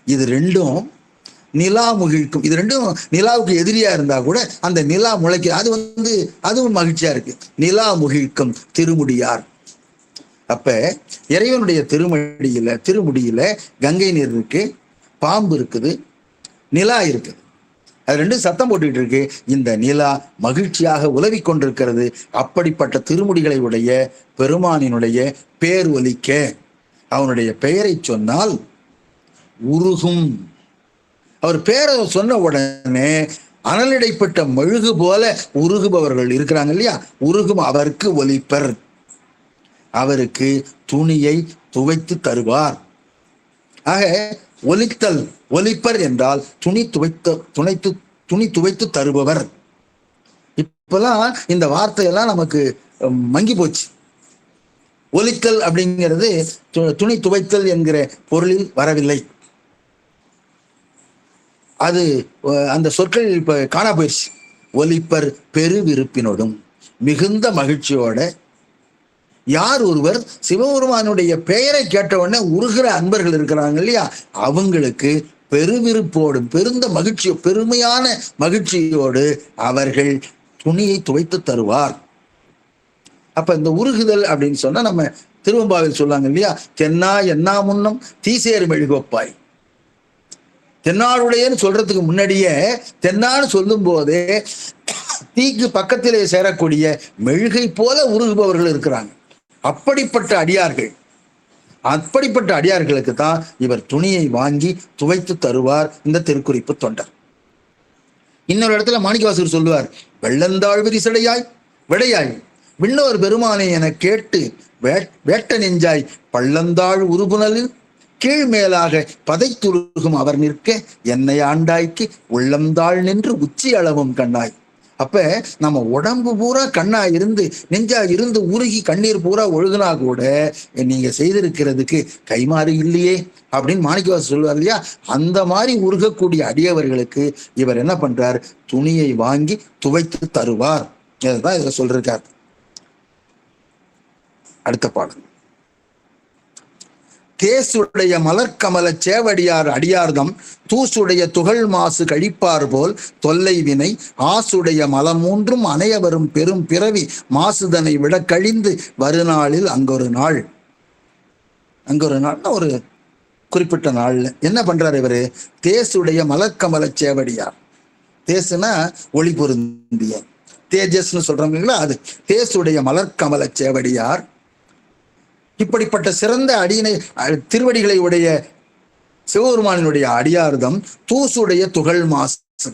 இது ரெண்டும் நிலா முகிழ்க்கும். இது ரெண்டும் நிலாவுக்கு எதிரியா இருந்தா கூட அந்த நிலா முளைக்க, அது அதுவும் மகிழ்ச்சியா இருக்கு. நிலா முகிழ்க்கும் திருமுடியார். அப்ப இறைவனுடைய திருமுடியில கங்கை நீர் இருக்கு, பாம்பு இருக்குது, நிலா இருக்குது. அது ரெண்டும் சத்தம் போட்டுக்கிட்டு இருக்கு. இந்த நிலா மகிழ்ச்சியாக உலவி கொண்டிருக்கிறது. அப்படிப்பட்ட திருமுடிகளை உடைய பெருமானினுடைய பேர் ஒலிக்க, அவனுடைய பெயரை சொன்னால் உருகும். அவர் பேரை சொன்ன உடனே அனலிடைப்பட்ட மெழுகு போல உருகுபவர்கள் இருக்கிறாங்க இல்லையா, உருகும் அவருக்கு ஒலிப்பர். அவருக்கு துணியை துவைத்து தருவார். ஆக ஒலித்தல், ஒலிப்பர் என்றால் துணி துவைத்து தருபவர். இப்பெல்லாம் இந்த வார்த்தையெல்லாம் நமக்கு மங்கி போச்சு. ஒலித்தல் அப்படிங்கிறது துணி துவைத்தல் என்கிற பொருளில் வரவில்லை. அது அந்த சொற்கள் இப்ப காணா போயிடுச்சு. ஒலிப்பர் பெருவிருப்பினோடும், மிகுந்த மகிழ்ச்சியோட. யார் ஒருவர் சிவபெருமானுடைய பெயரை கேட்ட உடனே உருகிற அன்பர்கள் இருக்கிறாங்க இல்லையா, அவங்களுக்கு பெருவிருப்போடும் பெருந்த மகிழ்ச்சியோ, பெருமையான மகிழ்ச்சியோடு அவர்கள் துணியை துவைத்து தருவார். அப்ப இந்த உருகுதல் அப்படின்னு சொன்னா நம்ம திருவம்பாவில் சொல்லாங்க இல்லையா, தென்னா என்னா முன்னம் தீசேர் மெழுகொப்பாய். தென்னாளுடையன்னு சொல்றதுக்கு முன்னாடியே தென்னான்னு சொல்லும் போதே தீக்கு பக்கத்திலே சேரக்கூடிய மெழுகை போல உருகுபவர்கள் இருக்கிறாங்க. அப்படிப்பட்ட அடியார்களுக்கு தான் இவர் துணியை வாங்கி துவைத்து தருவார் இந்த திருக்குறிப்பு தொண்டர். இன்னொரு இடத்துல மாணிக்கவாசகர் சொல்லுவார், வெள்ளந்தாழ் விரிசடையாய் விடையாய் விண்ணோர் பெருமானை என கேட்டு வேட்ட நெஞ்சாய் பள்ளந்தாழ் உருபுணலில் கீழ்மேலாக பதைத்துருகும் அவர் நிற்க என்னை ஆண்டாய்க்கு உள்ளம்தாள் நின்று உச்சி அளவும் கண்ணாய். அப்ப நம்ம உடம்பு பூரா கண்ணா இருந்து நெஞ்சா இருந்து உருகி கண்ணீர் பூரா ஒழுகுனா கூட நீங்க செய்திருக்கிறதுக்கு கைமாறு இல்லையே அப்படின்னு மாணிக்கவாசர் சொல்லுவார் இல்லையா. அந்த மாதிரி உருகக்கூடிய அடியவர்களுக்கு இவர் என்ன பண்றார், துணியை வாங்கி துவைத்து தருவார். இதுதான் இதில் சொல்றார். அடுத்த பாடல். தேசுடைய மலர்கமல சேவடியார் அடியார்தம் தூசுடைய துகள் மாசு கழிப்பார் போல் தொல்லை வினை ஆசுடைய மலமூன்றும் அணையவரும் பெரும் பிறவி மாசுதனை விட கழிந்து வருநாளில் அங்கொரு நாள். அங்கொரு நாள்னா ஒரு குறிப்பிட்ட நாள்ல என்ன பண்றாரு இவரு, தேசுடைய மலர்கமல சேவடியார். தேசுனா ஒளி பொருந்திய, தேஜஸ்ன்னு சொல்றாங்களா அது. தேசுடைய மலர்கமல சேவடியார் இப்படிப்பட்ட சிறந்த அடியினை திருவடிகளை உடைய சிவபெருமானினுடைய அடியார்தம் தூசுடைய துகள் மாசு,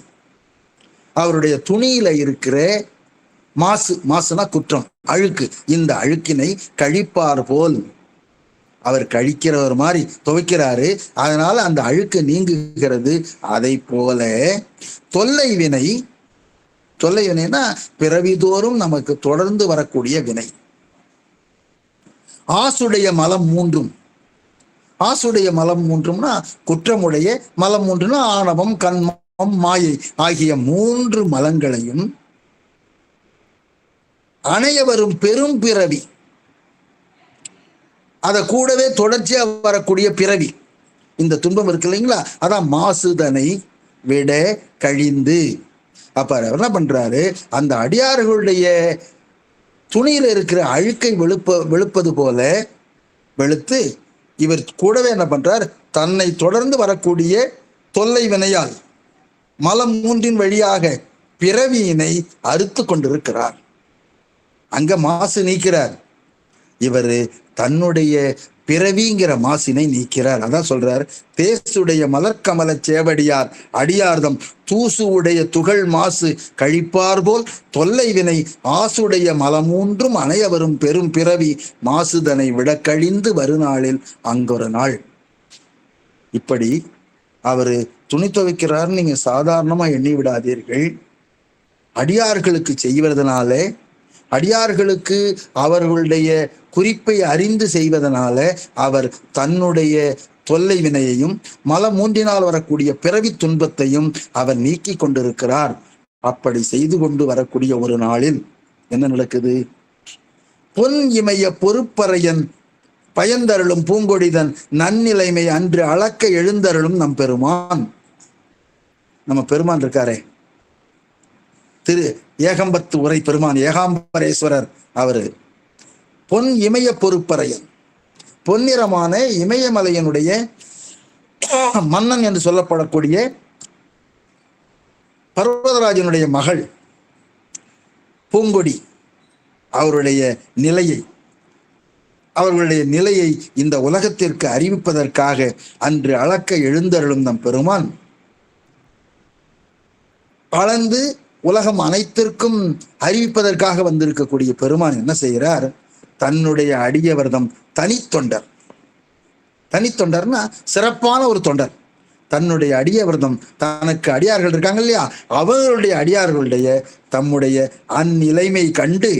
அவருடைய துணியில இருக்கிற மாசு, மாசுனா குற்றம், அழுக்கு, இந்த அழுக்கினை கழிப்பார் போல் அவர் கழிக்கிறவர் மாதிரி துவைக்கிறாரு. அதனால அந்த அழுக்கு நீங்குகிறது. அதை போல தொல்லை வினை, தொல்லை வினைனா பிறவிதோறும் நமக்கு தொடர்ந்து வரக்கூடிய வினை. ஆசுடைய மலம் மூன்றும், ஆசுடைய மலம் மூன்றும்னா குற்றமுடைய, மலம் மூன்றுனா ஆணவம் கண்மம் மாயை ஆகிய 3 மலங்களையும் அணைய வரும் பெரும் பிறவி, அதை கூடவே தொடர்ச்சியா வரக்கூடிய பிறவி, இந்த துன்பம் இருக்கு இல்லைங்களா, அதான் மாசுதனை விட கழிந்து. அப்ப என்ன பண்றாரு, அந்த அடியார்களுடைய துணியில இருக்கிற அழுக்கை வெளுப்பது போல வெளுத்து இவர் கூடவே என்ன பண்றார், தன்னை தொடர்ந்து வரக்கூடிய தொல்லை வினையால் மலம் 3 வழியாக பிறவியினை அறுத்து கொண்டிருக்கிறார். அங்க மாசு நீக்கிறார், இவர் தன்னுடைய பிறவிங்கிற மாசினை நீக்கிறார். அதான் சொல்றார், தேசுடைய மலர்கமல சேவடியார் அடியார்தம் தூசு உடைய துகள் மாசு கழிப்பார் போல் தொல்லை வினை ஆசுடைய மலமூன்றும் அணைய வரும் பெரும் பிறவி மாசுதனை விட கழிந்து வருநாளில் அங்கொரு நாள். இப்படி அவரு துணி துவைக்கிறார் நீங்க சாதாரணமா எண்ணி விடாதீர்கள். அடியார்களுக்கு செய்வதனால, அடியார்களுக்கு அவர்களுடைய குறிப்பை அறிந்து செய்வதனால அவர் தன்னுடைய தொல்லை வினையையும் மலம் 3 வரக்கூடிய பிறவி துன்பத்தையும் அவர் நீக்கி கொண்டிருக்கிறார். அப்படி செய்து கொண்டு வரக்கூடிய ஒரு நாளில் என்ன நடக்குது, பொன் இமைய பொறுப்பறையன் பயந்தருளும் பூங்கொடிதன் நன்னிலைமை அன்று அளக்க எழுந்தருளும் நம் பெருமான். நம்ம பெருமான் இருக்காரே, திரு ஏகம்பத்து உரை பெருமான் ஏகாம்பரேஸ்வரர், அவரு பொன் இமய பொறுப்பறையன், பொன்னிறமான இமயமலையனுடைய மன்னன் என்று சொல்லப்படக்கூடிய பர்வதராஜனுடைய மகள் பூங்கொடி, அவருடைய நிலையை இந்த உலகத்திற்கு அறிவிப்பதற்காக அன்று அளக்க எழுந்தருளும் நம் பெருமான் அளந்து உலகம் அனைத்திற்கும் அறிவிப்பதற்காக வந்திருக்கக்கூடிய பெருமான் என்ன செய்கிறார், தன்னுடைய அடியவர்தம் தனித்தொண்டர், தனித்தொண்டர்னா சிறப்பான ஒரு தொண்டர், தன்னுடைய அடியவர்தம், தனக்கு அடியார்கள் இருக்காங்க இல்லையா, அவர்களுடைய அடியார்களுடைய தம்முடைய அந்நிலைமை கண்டு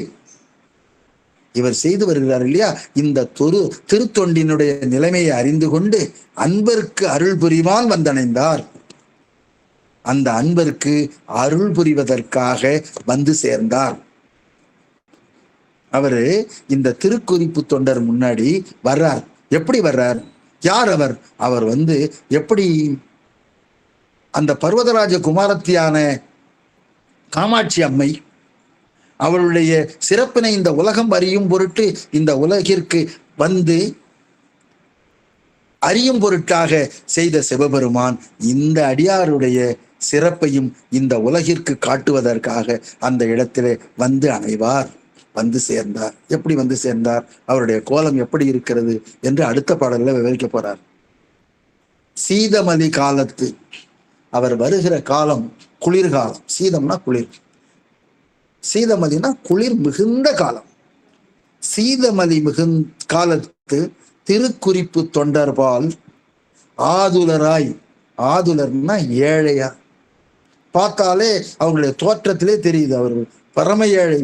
இவர் செய்து வருகிறார் இல்லையா, இந்த திருத்தொண்டினுடைய நிலைமையை அறிந்து கொண்டு அன்பருக்கு அருள் புரிவான் வந்தணைந்தார். அந்த அன்பருக்கு அருள் புரிவதற்காக வந்து சேர்ந்தார். அவரு இந்த திருக்குறிப்பு தொண்டர் முன்னாடி வர்றார். எப்படி வர்றார், யார் அவர், அவர் எப்படி அந்த பர்வதராஜ குமாரத்தியான காமாட்சி அம்மை அவளுடைய சிறப்பினை இந்த உலகம் அறியும் பொருட்டு இந்த உலகிற்கு அறியும் பொருட்டாக செய்த சிவபெருமான் இந்த அடியாருடைய சிறப்பையும் இந்த உலகிற்கு காட்டுவதற்காக அந்த இடத்திலே அணைவார், வந்து சேர்ந்தார். எப்படி வந்து சேர்ந்தார், அவருடைய கோலம் எப்படி இருக்கிறது என்று அடுத்த பாடல்ல விவரிக்க போறார். சீதமலி காலத்து அவர் வருகிற காலம் குளிர்காலம். சீதம்னா குளிர், சீதமலினா குளிர் மிகுந்த காலம். சீதமலி காலத்து திருக்குறிப்பு தொண்டர்பால் ஆதுலராய், ஆதுலர்னா ஏழையா, பார்த்தாலே அவங்களுடைய தோற்றத்திலே தெரியுது அவர்கள் பரம ஏழை,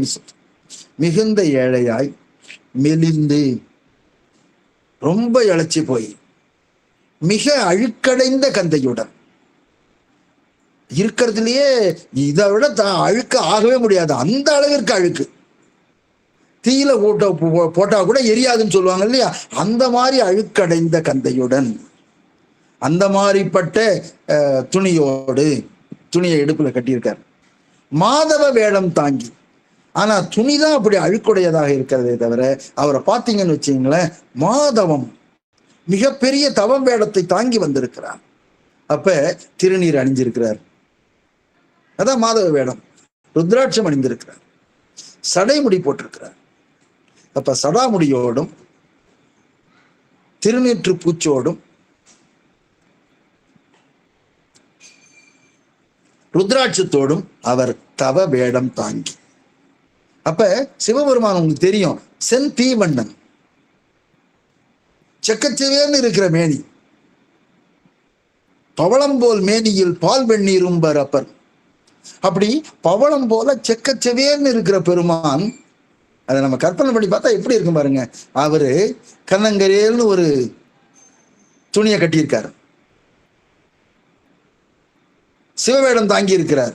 மிகுந்த ஏழையாய், மெலிந்து ரொம்ப இழைச்சி போய், மிக அழுக்கடைந்த கந்தையுடன், இருக்கிறதுலயே இதை விட அழுக்க ஆகவே முடியாது, அந்த அளவிற்கு அழுக்கு, தீயில போட்டா கூட எரியாதுன்னு சொல்லுவாங்க இல்லையா, அந்த மாதிரி அழுக்கடைந்த கந்தையுடன், அந்த மாதிரிப்பட்ட துணியோடு, துணியை இடுப்புல கட்டியிருக்கார். மாதவ வேடம் தாங்கி, ஆனா துணிதான் அப்படி அழுக்குடையதாக இருக்கிறதே தவிர, அவரை பார்த்தீங்கன்னு வச்சுங்களேன், மாதவம், மிகப்பெரிய தவம் வேடத்தை தாங்கி வந்திருக்கிறார். அப்ப திருநீர் அணிஞ்சிருக்கிறார், அதான் மாதவ வேடம். ருத்ராட்சம் அணிந்திருக்கிறார், சடைமுடி போட்டிருக்கிறார். அப்ப சடாமுடியோடும் திருநீற்று பூச்சோடும் ருத்ராட்சத்தோடும் அவர் தவ வேடம் தாங்கி. அப்ப சிவபெருமான் உங்களுக்கு தெரியும், செந்தீவண்ணன், செக்கச்செவேன்னு இருக்கிற மேனி, பவளம் போல் மேனியில் பால் வெந்நீரும் அப்பர். அப்படி பவளம் போல செக்கச்செவேன்னு இருக்கிற பெருமான், அதை நம்ம கற்பனை பண்ணி பார்த்தா எப்படி இருக்கும் பாருங்க. அவரு கண்ணங்கரேல்னு ஒரு துணியை கட்டியிருக்காரு, சிவவேடம் தாங்கி இருக்கிறார்,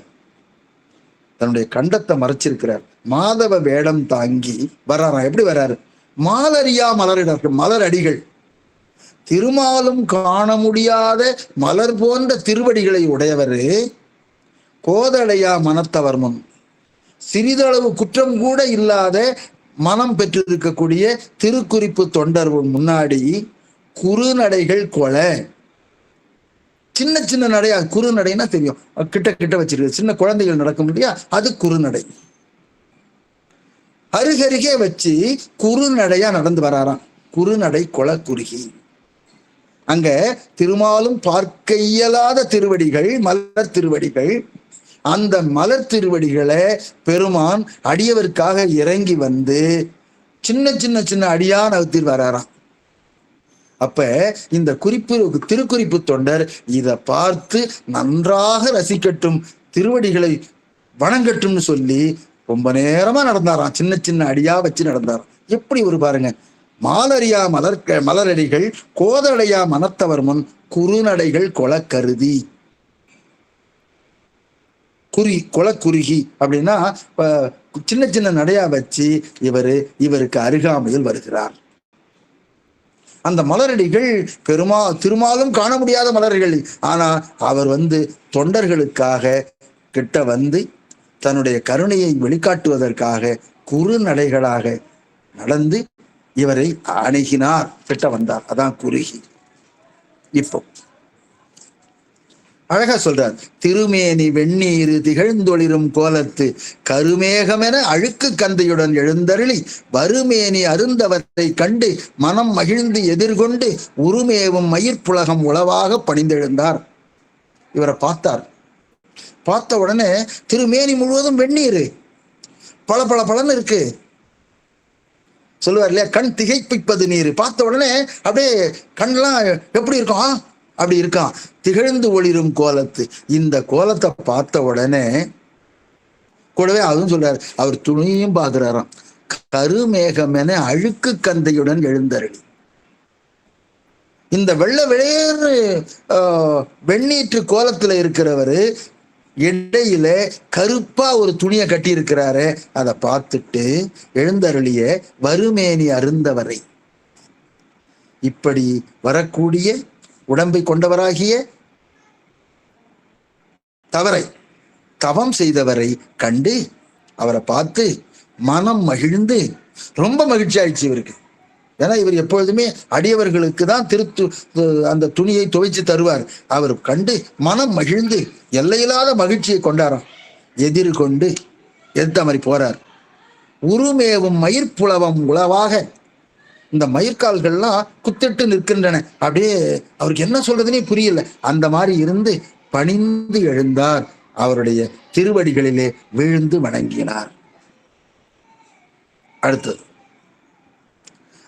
தன்னுடைய கண்டத்தை மறைச்சிருக்கிறார், மாதவ வேடம் தாங்கி வர்றாராம். எப்படி வர்றாரு? மாலரியா மலரிடர்கள், மலர் அடிகள், திருமாலும் காண முடியாத மலர் போன்ற திருவடிகளை உடையவர், கோதடையா மனத்தவர் முன், சிறிதளவு குற்றம் கூட இல்லாத மனம் பெற்றிருக்கக்கூடிய திருக்குறிப்பு தொண்டர் முன்னாடி குறுநடைகள் கொலை, சின்ன சின்ன நடையா, குறுநடைன்னா தெரியும், கிட்ட கிட்ட வச்சிருக்கு, சின்ன குழந்தைகள் நடக்கும் இல்லையா, அது குறுநடை. அருகருகே வச்சு குறுநடையா நடந்து வராராம். குறுநடை கொலை குறுகி. அங்க திருமாலும் பார்க்க இயலாத திருவடிகள், மலர் திருவடிகள், அந்த மலர் திருவடிகளை பெருமான் அடியவருக்காக இறங்கி வந்து சின்ன சின்ன சின்ன அடியா நகர்த்திட்டு வராராம். அப்ப இந்த திருக்குறிப்பு தொண்டர் இதை பார்த்து நன்றாக ரசிக்கட்டும், திருவடிகளை வணங்கட்டும்னு சொல்லி ரொம்ப நேரமா நடந்தாராம், சின்ன சின்ன அடியா வச்சு நடந்தாராம். எப்படி ஒரு பாருங்க, மாலரியா மலரடிகள், கோதடையா மனத்தவர் முன், குறுநடைகள் கொலை கருதி, கொலை குறுகி அப்படின்னா சின்ன சின்ன நடையா வச்சு இவருக்கு அருகாமையில் வருகிறார். அந்த மலரடிகள் திருமாலும் காண முடியாத மலர்கள், ஆனா அவர் தொண்டர்களுக்காக கிட்ட தன்னுடைய கருணையை வெளிக்காட்டுவதற்காக குறுநடைகளாக நடந்து இவரை அணுகினார், கிட்ட வந்தார். அதான் குறுகி. இப்போ அழகா சொல்றார், திருமேனி வெந்நீரு திகழ்ந்தொளிரும் கோலத்து கருமேகமென அழுக்கு கந்தையுடன் எழுந்தருளி வருமேனி அருந்தவரை கண்டு மனம் மகிழ்ந்து எதிர்கொண்டு உருமேவும் மயிர்ப்புலகம் உளவாக பணிந்தெழுந்தார். இவரை பார்த்தார். பார்த்த உடனே திருமேனி முழுவதும் வெந்நீர், பல பல பலன்னு இருக்கு சொல்லுவார் இல்லையா, கண் திகைப்பிப்பது நீர். பார்த்த உடனே அப்படியே கண்ணெல்லாம் எப்படி இருக்கும், அப்படி இருக்கான். திகழ்ந்து ஒளிரும் கோலத்து, இந்த கோலத்தை பார்த்த உடனே கூடவே அதுவும் சொல்றாரு, அவர் துணியும் பார்க்கிறாராம். கருமேகமென அழுக்கு கந்தையுடன் எழுந்தருளி, இந்த வெள்ளை வெளியேறு வெண்ணீற்று கோலத்துல இருக்கிறவரு இடையில கருப்பா ஒரு துணியை கட்டி இருக்கிறாரு. அதை பார்த்துட்டு எழுந்தருளிய வருமேனி அருந்தவரை, இப்படி வரக்கூடிய உடம்பை கொண்டவராகிய தவம் செய்தவரை கண்டு அவரை பார்த்து மனம் மகிழ்ந்து, ரொம்ப மகிழ்ச்சி ஆயிடுச்சு இவருக்கு. ஏன்னா இவர் எப்பொழுதுமே அடியவர்களுக்கு தான் அந்த துணியை துவைச்சு தருவார். அவர் கண்டு மனம் மகிழ்ந்து எல்லையில்லாத மகிழ்ச்சியை கொண்டாராம். எதிர்கொண்டு எதிர்த்த மாதிரி போறார். உருமேவும் மயிர்ப்புலவம் உளவாக, இந்த மயிர்கால்கள்லாம் குத்திட்டு நிற்கின்றன. அப்படியே அவருக்கு என்ன சொல்றதுன்னே புரியல. அந்த மாதிரி இருந்து பணிந்து எழுந்தார். அவருடைய திருவடிகளிலே விழுந்து வணங்கினார். அடுத்தது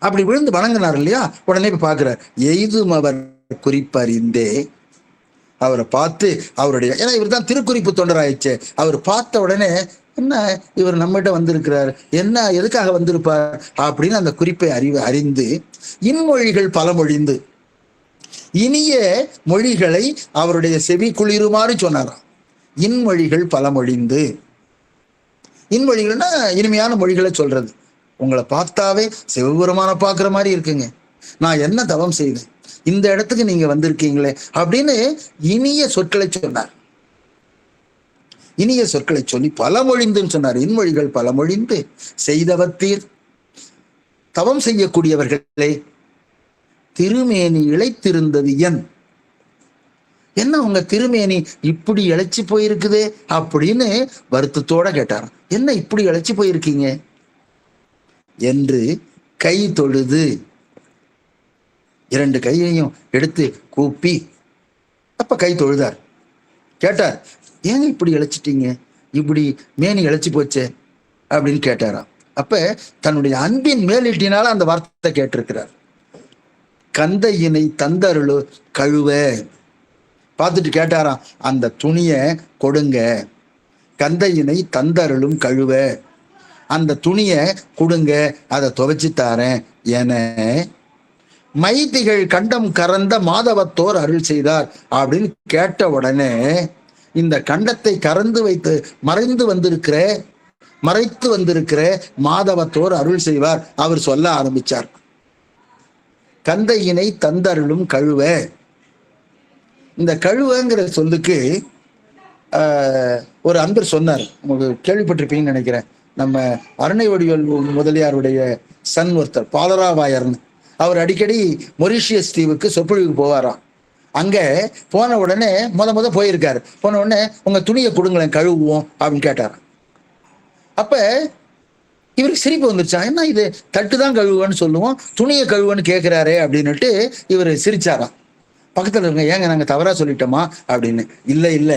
அப்படி விழுந்து வணங்கினார் இல்லையா, உடனே இப்ப பாக்குறார், எய்தும் அவர் குறிப்பறிந்தே அவரை பார்த்து அவருடைய, ஏன்னா இவர் தான் திருக்குறிப்பு தொண்டராயிடுச்சு, அவர் பார்த்த உடனே என்ன இவர் நம்மகிட்ட வந்திருக்கிறார், என்ன எதுக்காக வந்திருப்பார் அப்படின்னு அந்த குறிப்பை அறிந்து இன்மொழிகள் பலமொழிந்து இனிய மொழிகளை அவருடைய செவி குளிருமாறு சொன்னாராம். இன்மொழிகள் பலமொழிந்து, இன்மொழிகள்னா இனிமையான மொழிகளை சொல்றது. உங்களை பார்த்தாவே சிவபெருமான பார்க்குற மாதிரி இருக்குங்க, நான் என்ன தவம் செய்தேன், இந்த இடத்துக்கு நீங்க வந்திருக்கீங்களே அப்படின்னு இனிய சொற்களை சொன்னார். இனிய சொற்களை சொல்லி பலமொழிந்துன்னு சொன்னார். இன்மொழிகள் பலமொழிந்து செய்தவத்தீர், தவம் செய்யக்கூடியவர்களே, திருமேனி இழைத்திருந்தது என்ன உங்க திருமேனி இப்படி இழைச்சி போயிருக்குதே அப்படின்னு வருத்தத்தோட கேட்டாராம். என்ன இப்படி இழைச்சி போயிருக்கீங்க என்று கை தொழுது, இரண்டு கையையும் எடுத்து கூப்பி அப்ப கை தொழுதார். கேட்டார், ஏங்க இப்படி இழைச்சிட்டீங்க, இப்படி மேனி இழைச்சி போச்சே அப்படின்னு கேட்டாராம். அப்ப தன்னுடைய அன்பின் மேலிட்டினால அந்த வார்த்தை கேட்டிருக்கிறார். கந்தையினை தந்தருளு கழுவ பார்த்துட்டு கேட்டாராம், அந்த துணிய கொடுங்க, கந்தையினை தந்தருளும் கழுவ, அந்த துணிய கொடுங்க, அதை துவைச்சு தாரேன் என மைதிகள் கண்டம் கறந்த மாதவத்தோர் அருள் செய்தார் அப்படின்னு கேட்ட உடனே இந்த கண்டத்தை கறந்து வைத்து மறைத்து வந்திருக்கிற மாதவத்தோர் அருள் செய்வார் அவர் சொல்ல ஆரம்பிச்சார். கந்தையினை தந்தருளும் கழுவ, இந்த கழுவங்கிற சொல்லுக்கு ஒரு அன்பர் சொன்னார், உங்களுக்கு கேள்விப்பட்டிருப்பீங்கன்னு நினைக்கிறேன். நம்ம அருணை வடிவேல் முதலியாருடைய சன் ஒருத்தர் பாலராவாயர்னு, அவர் அடிக்கடி மொரிஷியஸ் தீவுக்கு சொற்பொழிவுக்கு போவாராம். அங்க போன உடனே முத போயிருக்காரு. போன உடனே உங்க துணியை கொடுங்களேன் கழுவுவோம் அப்படின்னு கேட்டாராம். அப்ப இவருக்கு சிரிப்பு வந்துருச்சா, என்ன இது தட்டுதான் கழுவுன்னு சொல்லுவோம், துணியை கழுவுன்னு கேட்கிறாரே அப்படின்னுட்டு இவர் சிரிச்சாராம். பக்கத்துல இருங்க, ஏங்க நாங்க தவறா சொல்லிட்டோமா அப்படின்னு. இல்ல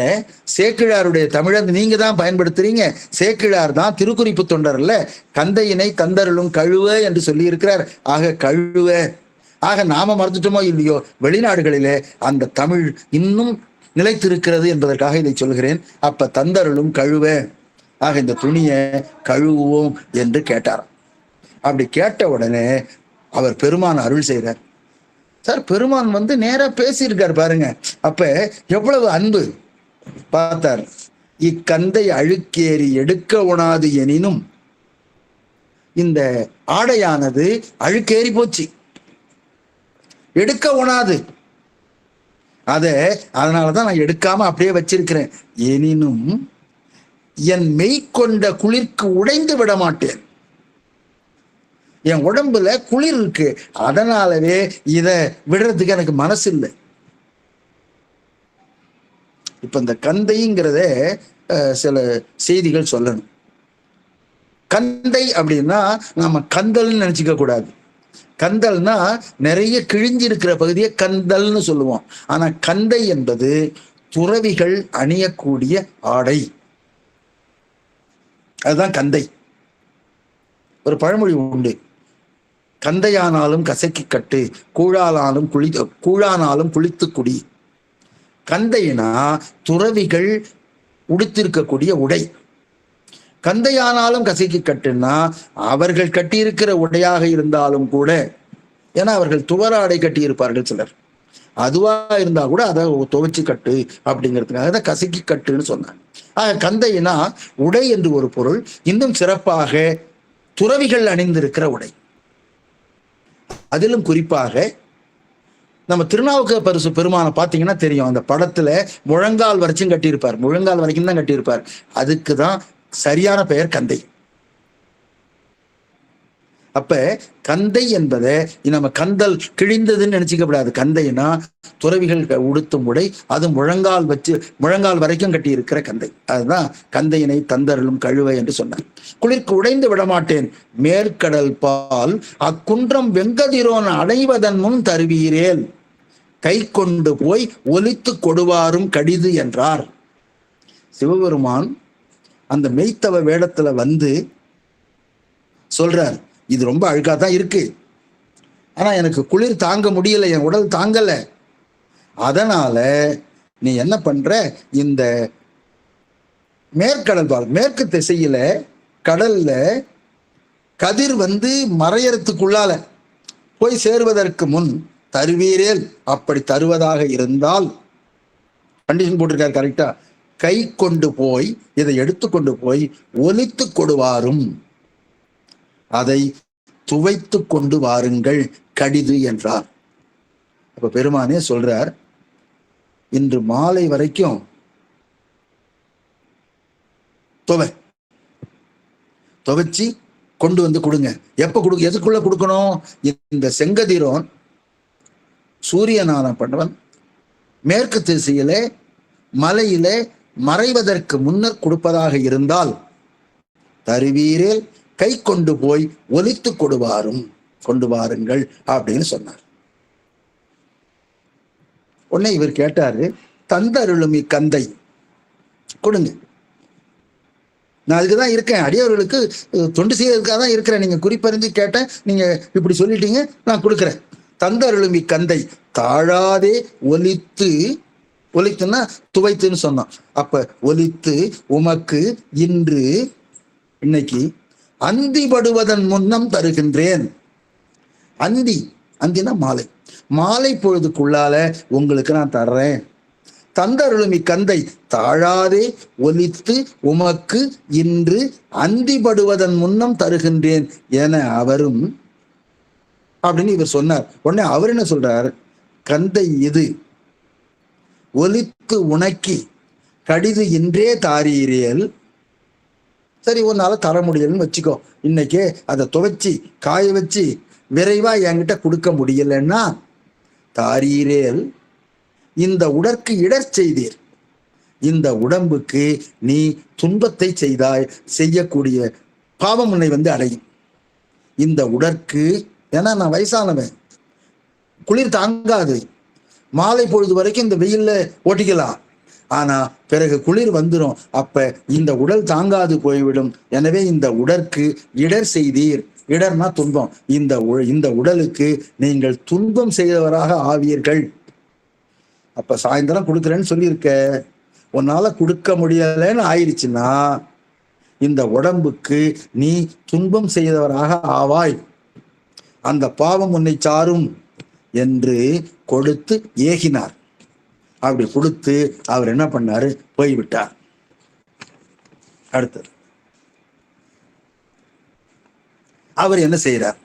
சேக்கிழாருடைய தமிழை நீங்க தான் பயன்படுத்துறீங்க, சேக்கிழார் தான் திருக்குறிப்பு தொண்டர்ல கந்தையினை தந்தருளும் கழுவ என்று சொல்லி இருக்கிறார். ஆக கழுவ, ஆக நாம மறந்துட்டோமோ இல்லையோ, வெளிநாடுகளிலே அந்த தமிழ் இன்னும் நிலைத்திருக்கிறது என்பதற்காக இதை சொல்கிறேன். அப்ப தந்தருளும் கழுவ, ஆக இந்த துணியை கழுவுவோம் என்று கேட்டாராம். அப்படி கேட்ட உடனே அவர் பெருமான் அருள் செய்கிறார். சார், பெருமான் நேரா பேசியிருக்கார் பாருங்க. அப்ப எவ்வளவு அன்பு பார்த்தார். இக்கந்தை அழுக்கேறி எடுக்க உணாது எனினும், இந்த ஆடையானது அழுக்கேறி போச்சு, எடுக்க உணாது, அதனாலதான் நான் எடுக்காம அப்படியே வச்சிருக்கிறேன். எனினும் என் மெய்கொண்ட குளிர்க்கு உடைந்து விட மாட்டேன். என் உடம்புல குளிர் இருக்கு, அதனாலவே இத விடுறதுக்கு எனக்கு மனசு இல்லை. இப்ப இந்த கந்தைங்கிறத சில செய்திகள் சொல்லணும். கந்தை அப்படின்னா நாம கந்தல்னு நினைச்சுக்க கூடாது. கந்தல்னா நிறைய கிழிஞ்சிருக்கிற பகுதியை கந்தல்னு சொல்லுவோம். ஆனா கந்தை என்பது துறவிகள் அணியக்கூடிய ஆடை, அதுதான் கந்தை. ஒரு பழமொழி உண்டு, கந்தையானாலும் கசக்கி கட்டு, கூழானாலும் குளித்து குடி. கந்தைனா துறவிகள் உடுத்திருக்கக்கூடிய உடை. கந்தையானாலும் கசக்கி கட்டுன்னா அவர்கள் கட்டியிருக்கிற உடையாக இருந்தாலும் கூட, ஏன்னா அவர்கள் துவராடை கட்டி இருப்பார்கள் சிலர், அதுவா இருந்தா கூட அதை துவைச்சு கட்டு அப்படிங்கிறதுக்காக அதை கசக்கி கட்டுன்னு சொன்னாங்க. ஆக கந்தைனா உடை என்று ஒரு பொருள். இன்னும் சிறப்பாக துறவிகள் அணிந்திருக்கிற உடை. அதிலும் குறிப்பாக நம்ம திருநாவுக்கரசு பெருமானை பார்த்தீங்கன்னா தெரியும், அந்த படத்துல முழங்கால் வரைக்கும் கட்டியிருப்பார், முழங்கால் வரைக்கும் தான் கட்டியிருப்பார். அதுக்கு தான் சரியான பெயர் கந்தை. அப்ப கந்தை என்பதை நம்ம கந்தல் கிழிந்ததுன்னு நினைச்சுக்கப்படாது. கந்தைனா துறவிகள் உடுத்தும் உடை, அது முழங்கால் வரைக்கும் கட்டி இருக்கிற கந்தை. அதுதான் கந்தையினை தந்தருளும் கழுவ என்று சொன்னார். குளிர்க்கு உடைந்து விடமாட்டேன் மேற்கடல் பால் அக்குன்றம் வெங்கதிரோன் அடைவதன் முன் தருவீரேல், கை கொண்டு போய் ஒலித்து கொடுவாரும் கடிது என்றார். சிவபெருமான் அந்த மெய்த்தவ வேடத்துல சொல்றார், இது ரொம்ப அழுக்காதான் இருக்கு, ஆனா எனக்கு குளிர் தாங்க முடியல, என் உடல் தாங்கல, அதனால நீ என்ன பண்ற, இந்த மேற்கடல் மேற்கு திசையில கடல்ல கதிர் மறையறதுக்குள்ளால போய் சேருவதற்கு முன் தருவீரேல், அப்படி தருவதாக இருந்தால் கண்டிஷன் போட்டிருக்காரு கரெக்டா, கை கொண்டு போய் இதை எடுத்துக்கொண்டு போய் ஒலித்து கொடுவாரும், அதை துவைத்து கொண்டு வாருங்கள் கடிது என்றார். அப்ப பெருமானே சொல்றார், இன்று மாலை வரைக்கும் துவைச்சி கொண்டு வந்து கொடுங்க. எப்ப கொடுக்க, எதுக்குள்ள கொடுக்கணும்? இந்த செங்கதிரோன் சூரியனான பண்றவன் மேற்கு திசையிலே மலையிலே மறைவதற்கு முன்னர் கொடுப்பதாக இருந்தால் தருவீரேல் கை கொண்டு போய் ஒலித்து கொண்டு வாருங்கள் அப்படின்னு சொன்னார். உடனே இவர் கேட்டாரு, தந்தருளும் இக்கந்தை கொடுங்க. நான் அதுக்குதான் இருக்கேன், அடியவர்களுக்கு தொண்டு செய்யறதுக்காக தான் இருக்கிறேன். நீங்க குறிப்பறிஞ்சு கேட்டேன், நீங்க இப்படி சொல்லிட்டீங்க, நான் கொடுக்குறேன். தந்தருளும் இக்கந்தை தாழாதே ஒலித்துன்னா துவைத்துன்னு சொன்னான். அப்ப ஒலித்து உமக்கு இன்னைக்கு அந்திபடுவதன் முன்னம் தருகின்றேன். அந்தினா மாலை பொழுதுக்குள்ளால உங்களுக்கு நான் தர்றேன். தந்தருளும் இக்கந்தை தாழாதே ஒலித்து உமக்கு இன்று அந்திபடுவதன் முன்னம் தருகின்றேன் என அவரும் அப்படின்னு இவர் சொன்னார். உடனே அவர் என்ன சொல்றார், கந்தை இது ஒலித்து உனக்கி கடிது இன்றே தாரீரேல். சரி, ஒரு நாள் தர முடியலன்னு வச்சுக்கோ, இன்னைக்கே அதை துவைச்சி காய வச்சு விரைவா என்கிட்ட கொடுக்க முடியலன்னா தாரீரேல் இந்த உடற்கு இடர் செய்தீர், இந்த உடம்புக்கு நீ துன்பத்தை செய்யக்கூடிய பாவம் உன்னை அடையும். இந்த உடற்கு, ஏன்னா நான் வயசானவன், குளிர் தாங்காது, மாலை பொழுது வரைக்கும் இந்த வெயில்ல ஓட்டிக்கலாம், ஆனா பிறகு குளிர் வந்துடும், அப்ப இந்த உடல் தாங்காது போய்விடும். எனவே இந்த உடற்கு இடர் செய்தீர். இடர்னா துன்பம். இந்த உடலுக்கு நீங்கள் துன்பம் செய்தவராக ஆவீர்கள். அப்ப சாயந்தரம் கொடுக்குறேன்னு சொல்லியிருக்க, உன்னால கொடுக்க முடியலன்னு ஆயிடுச்சுன்னா இந்த உடம்புக்கு நீ துன்பம் செய்தவராக ஆவாய், அந்த பாவம் உன்னை சாரும் என்று கொடுத்து ஏகினார். அப்படி கொடுத்து அவர் என்ன பண்ணாரு, போய்விட்டார். அடுத்தது அவர் என்ன செய்யறார்,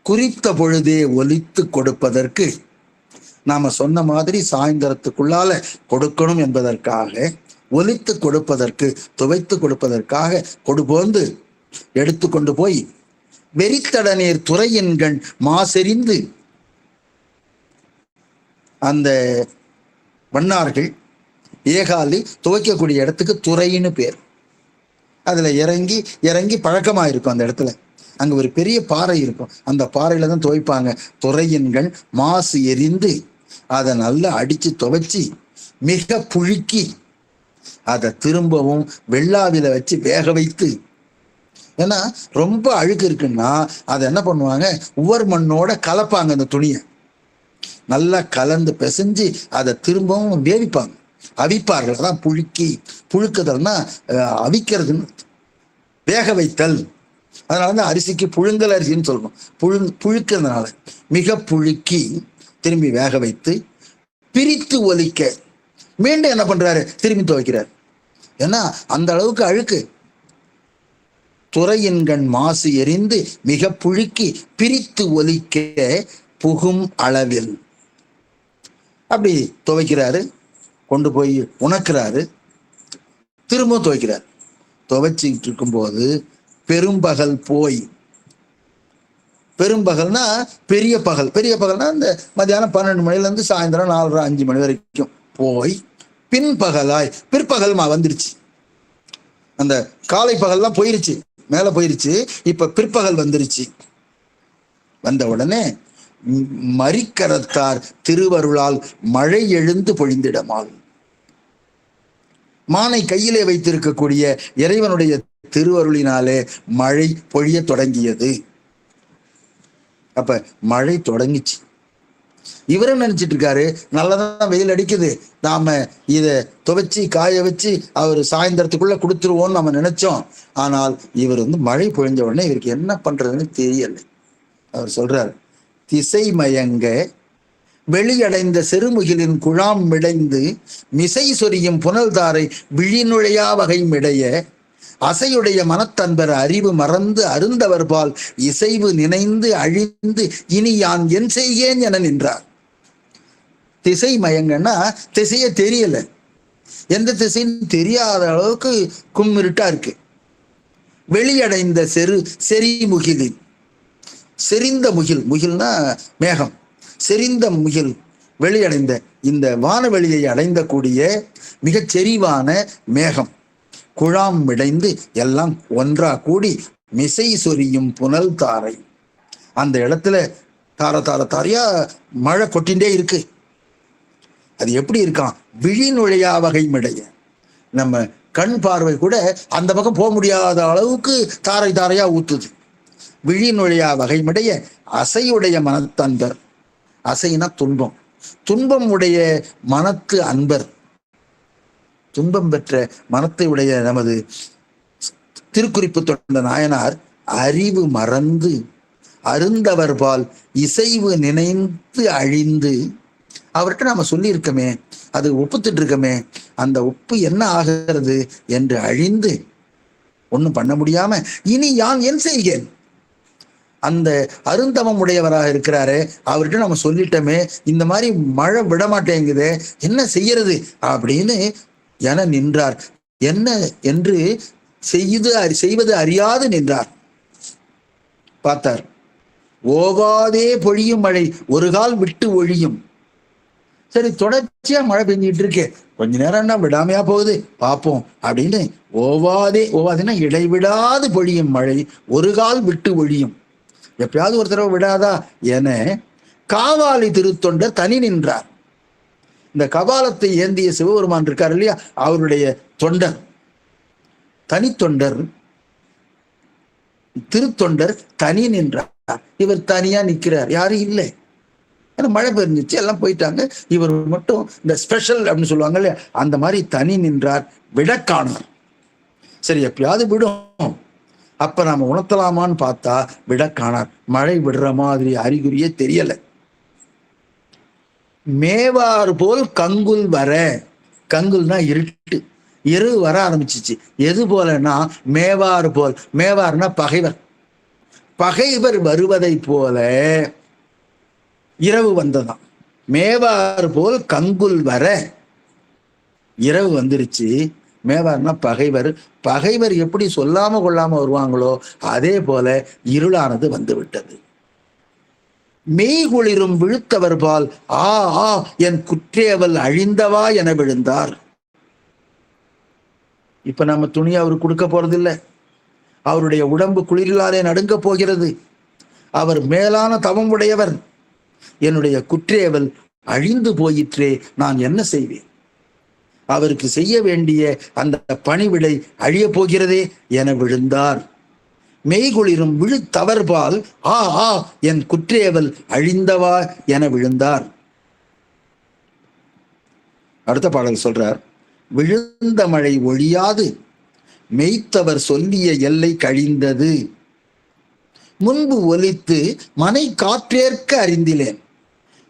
குறித்த பொழுதே ஒலித்து கொடுப்பதற்கு நாம சொன்ன மாதிரி சாயந்தரத்துக்குள்ளால கொடுக்கணும் என்பதற்காக, ஒலித்து கொடுப்பதற்கு, துவைத்து கொடுப்பதற்காக கொடுபோந்து எடுத்துக்கொண்டு போய் வெறித்தடநீர் துறையின்கண் மாசெறிந்து, அந்த வண்ணார்கள் ஏகாலி துவைக்கக்கூடிய இடத்துக்கு துறைன்னு பேர். அதுல இறங்கி பழக்கமா இருக்கும். அந்த இடத்துல அங்க ஒரு பெரிய பாறை இருக்கும், அந்த பாறையில தான் துவைப்பாங்க. துறையின்கண் மாசு எரிந்து அதை நல்லா அடிச்சு துவைச்சி மிக புழுக்கி அதை திரும்பவும் வெள்ளாவில வச்சு வேக வைத்து, ஏன்னா ரொம்ப அழுக்கு இருக்குன்னா அதை என்ன பண்ணுவாங்க, உவர் மண்ணோட கலப்பாங்க. அந்த துணியை நல்லா கலந்து பிசைஞ்சு அதை திரும்பவும் வேவிப்பாங்க, அவிப்பார்கள். அதான் புழுக்குதல்னா அவிக்கிறதுன்னு, வேக வைத்தல். அதனாலதான் அரிசிக்கு புழுங்கல் அரிசின்னு சொல்றோம். புழுக்கிறதுனால மிக புழுக்கி திரும்பி வேக வைத்து பிரித்து ஒலிக்க, மீண்டும் என்ன பண்றாரு, திரும்பி துவைக்கிறார். ஏன்னா அந்த அளவுக்கு அழுக்கு. துறையின்கண் மாசு எரிந்து மிக புழுக்கி பிரித்து ஒலிக்க புகும் அளவில் அப்படி துவைக்கிறாரு. கொண்டு போய் உணக்கிறாரு, திரும்ப துவைக்கிறார். துவைச்சிக்கிட்டு இருக்கும்போது பெரும்பகல் போய், பெரும்பகல்னா பெரிய பகல்னா இந்த மத்தியானம் 12 மணில இருந்து சாயந்தரம் 4:30 5 மணி வரைக்கும் போய் பின்பகலாய், பிற்பகல் வந்துருச்சு. அந்த காலை பகல்லாம் போயிருச்சு, மேல போயிருச்சு. இப்ப பிற்பகல் வந்துருச்சு. வந்த உடனே மரிக்கரத்தார் திருவருளால் மழை எழுந்து பொழிந்திடமால், மானை கையிலே வைத்திருக்கக்கூடிய இறைவனுடைய திருவருளினாலே மழை பொழிய தொடங்கியது. அப்ப மழை தொடங்கிச்சு. இவரும் நினைச்சிட்டு இருக்காரு நல்லதான் வெயில் அடிக்குது, நாம இதை துவைச்சி காய வச்சு அவர் சாயந்தரத்துக்குள்ள கொடுத்துருவோம்னு நம்ம நினைச்சோம். ஆனால் இவர் மழை பொழிஞ்ச உடனே இவருக்கு என்ன பண்றதுன்னு தெரியல. அவர் சொல்றார், திசை மயங்க வெளியடைந்த செருமுகிலின் குழாம் மிடைந்து மிசை சொரியும் புனல்தாரை விழிநுழையா வகை மிடைய அசையுடைய மனத்தன்பர் அறிவு மறந்து அருந்தவர்பால் இசைவு நினைந்து அழிந்து இனி யான் என் செய்கேன் என நின்றார். திசை மயங்கன்னா திசையே தெரியல, எந்த திசைன்னு தெரியாத அளவுக்கு கும்மிருட்டா இருக்கு. வெளியடைந்த செறிமுகிலின், செறிந்த முகில், முகில்னா மேகம், செறிந்த முகில் வெளியடைந்த இந்த வானவெளியை அடைந்த கூடிய மிகச் செறிவான மேகம் குழாம் மிடைந்து எல்லாம் ஒன்றா கூடி மிசை சொரியும் புனல் தாரை, அந்த இடத்துல தார தார தாரையா மழை கொட்டின்றே இருக்கு. அது எப்படி இருக்கான், விழி நுழையா வகை மிடைய, நம்ம கண் பார்வை கூட அந்த பக்கம் போக முடியாத அளவுக்கு தாரை தாரையா ஊத்துது. விழி நுழையா வகை மிடைய அசையுடைய மனத்தன்பர், அசைனா துன்பம், துன்பம் உடைய மனத்து அன்பர், துன்பம் பெற்ற மனத்தை உடைய நமது திருக்குறிப்பு தொண்ட நாயனார் அறிவு மறந்து அருந்தவர்பால் இசைவு நினைந்து அழிந்து, அவர்கிட்ட நாம சொல்லியிருக்கமே, அது ஒப்புத்துட்டு இருக்கமே, அந்த ஒப்பு என்ன ஆகிறது என்று அழிந்து ஒன்றும் பண்ண முடியாம இனி யான் என் செய்கேன். அந்த அருந்தவம் உடையவராக இருக்கிறாரு, அவர்கிட்ட நம்ம சொல்லிட்டோமே, இந்த மாதிரி மழை விடமாட்டேங்குது, என்ன செய்யறது அப்படின்னு என நின்றார். என்ன என்று செய்வது அறியாது நின்றார். பார்த்தார், ஓவாதே பொழியும் மழை ஒரு கால் விட்டு ஒழியும். சரி, தொடர்ச்சியா மழை பெஞ்சிட்டு இருக்கு, கொஞ்ச நேரம்னா விடாமையா போகுது, பார்ப்போம் அப்படின்னு ஓவாதேன்னா இடைவிடாது பொழியும் மழை ஒரு கால் விட்டு ஒழியும், எப்பயாவது ஒரு தடவை விடாதா என காவாலி திருத்தொண்டர் தனி நின்றார். இந்த கபாலத்தை ஏந்திய சிவபெருமான் இருக்கார் இல்லையா, அவருடைய தொண்டர், தனித்தொண்டர் திருத்தொண்டர் தனி நின்றார். இவர் தனியா நிற்கிறார், யாரும் இல்லை. ஏன்னா மழை பெருந்துச்சு, எல்லாம் போயிட்டாங்க, இவர் மட்டும் இந்த ஸ்பெஷல் அப்படின்னு சொல்லுவாங்க இல்லையா, அந்த மாதிரி தனி நின்றார். விடக்கானார். சரி, எப்பயாவது விடும், அப்ப நாம உணர்த்தலாமான்னு பார்த்தா விடக்கானார். மழை விடுற மாதிரி அறிகுறியே தெரியல. மேவாறு போல் கங்குல் வர, கங்குல்னா இருட்டு, இரவு வர ஆரம்பிச்சிச்சு. எது போலன்னா மேவாறு போல், மேவார்னா பகைவர், பகைவர் வருவதை போல இரவு வந்ததாம். மேவாறு போல் கங்குல் வர, இரவு வந்துருச்சு. மேவார்னா பகைவர், பகைவர் எப்படி சொல்லாம கொள்ளாம வருவாங்களோ அதே போல இருளானது வந்து விட்டது. மெய்குளிரும் விழுத்தவர்பால் ஆ ஆ என் குற்றேவல் அழிந்தவா என விழுந்தார். இப்ப நம்ம துணியை அவரு கொடுக்க போறதில்லை, அவருடைய உடம்பு குளிரிலாலே நடுங்க போகிறது. அவர் மேலான தவம் உடையவர், என்னுடைய குற்றேவல் அழிந்து போயிற்றே, நான் என்ன செய்வேன், அவருக்கு செய்ய வேண்டிய அந்த பணிவிடை அழிய போகிறதே என விழுந்தார். மெய்குளிரும் விழுத்தவர்பால் ஆ ஆ என் குற்றேவல் அழிந்தவா என விழுந்தார். அடுத்த பாடல் சொல்றார், விழுந்த மழை ஒழியாது மெய்த்தவர் சொல்லிய எல்லை கழிந்தது, முன்பு ஒலித்து மனை காற்றேற்க அறிந்திலேன்,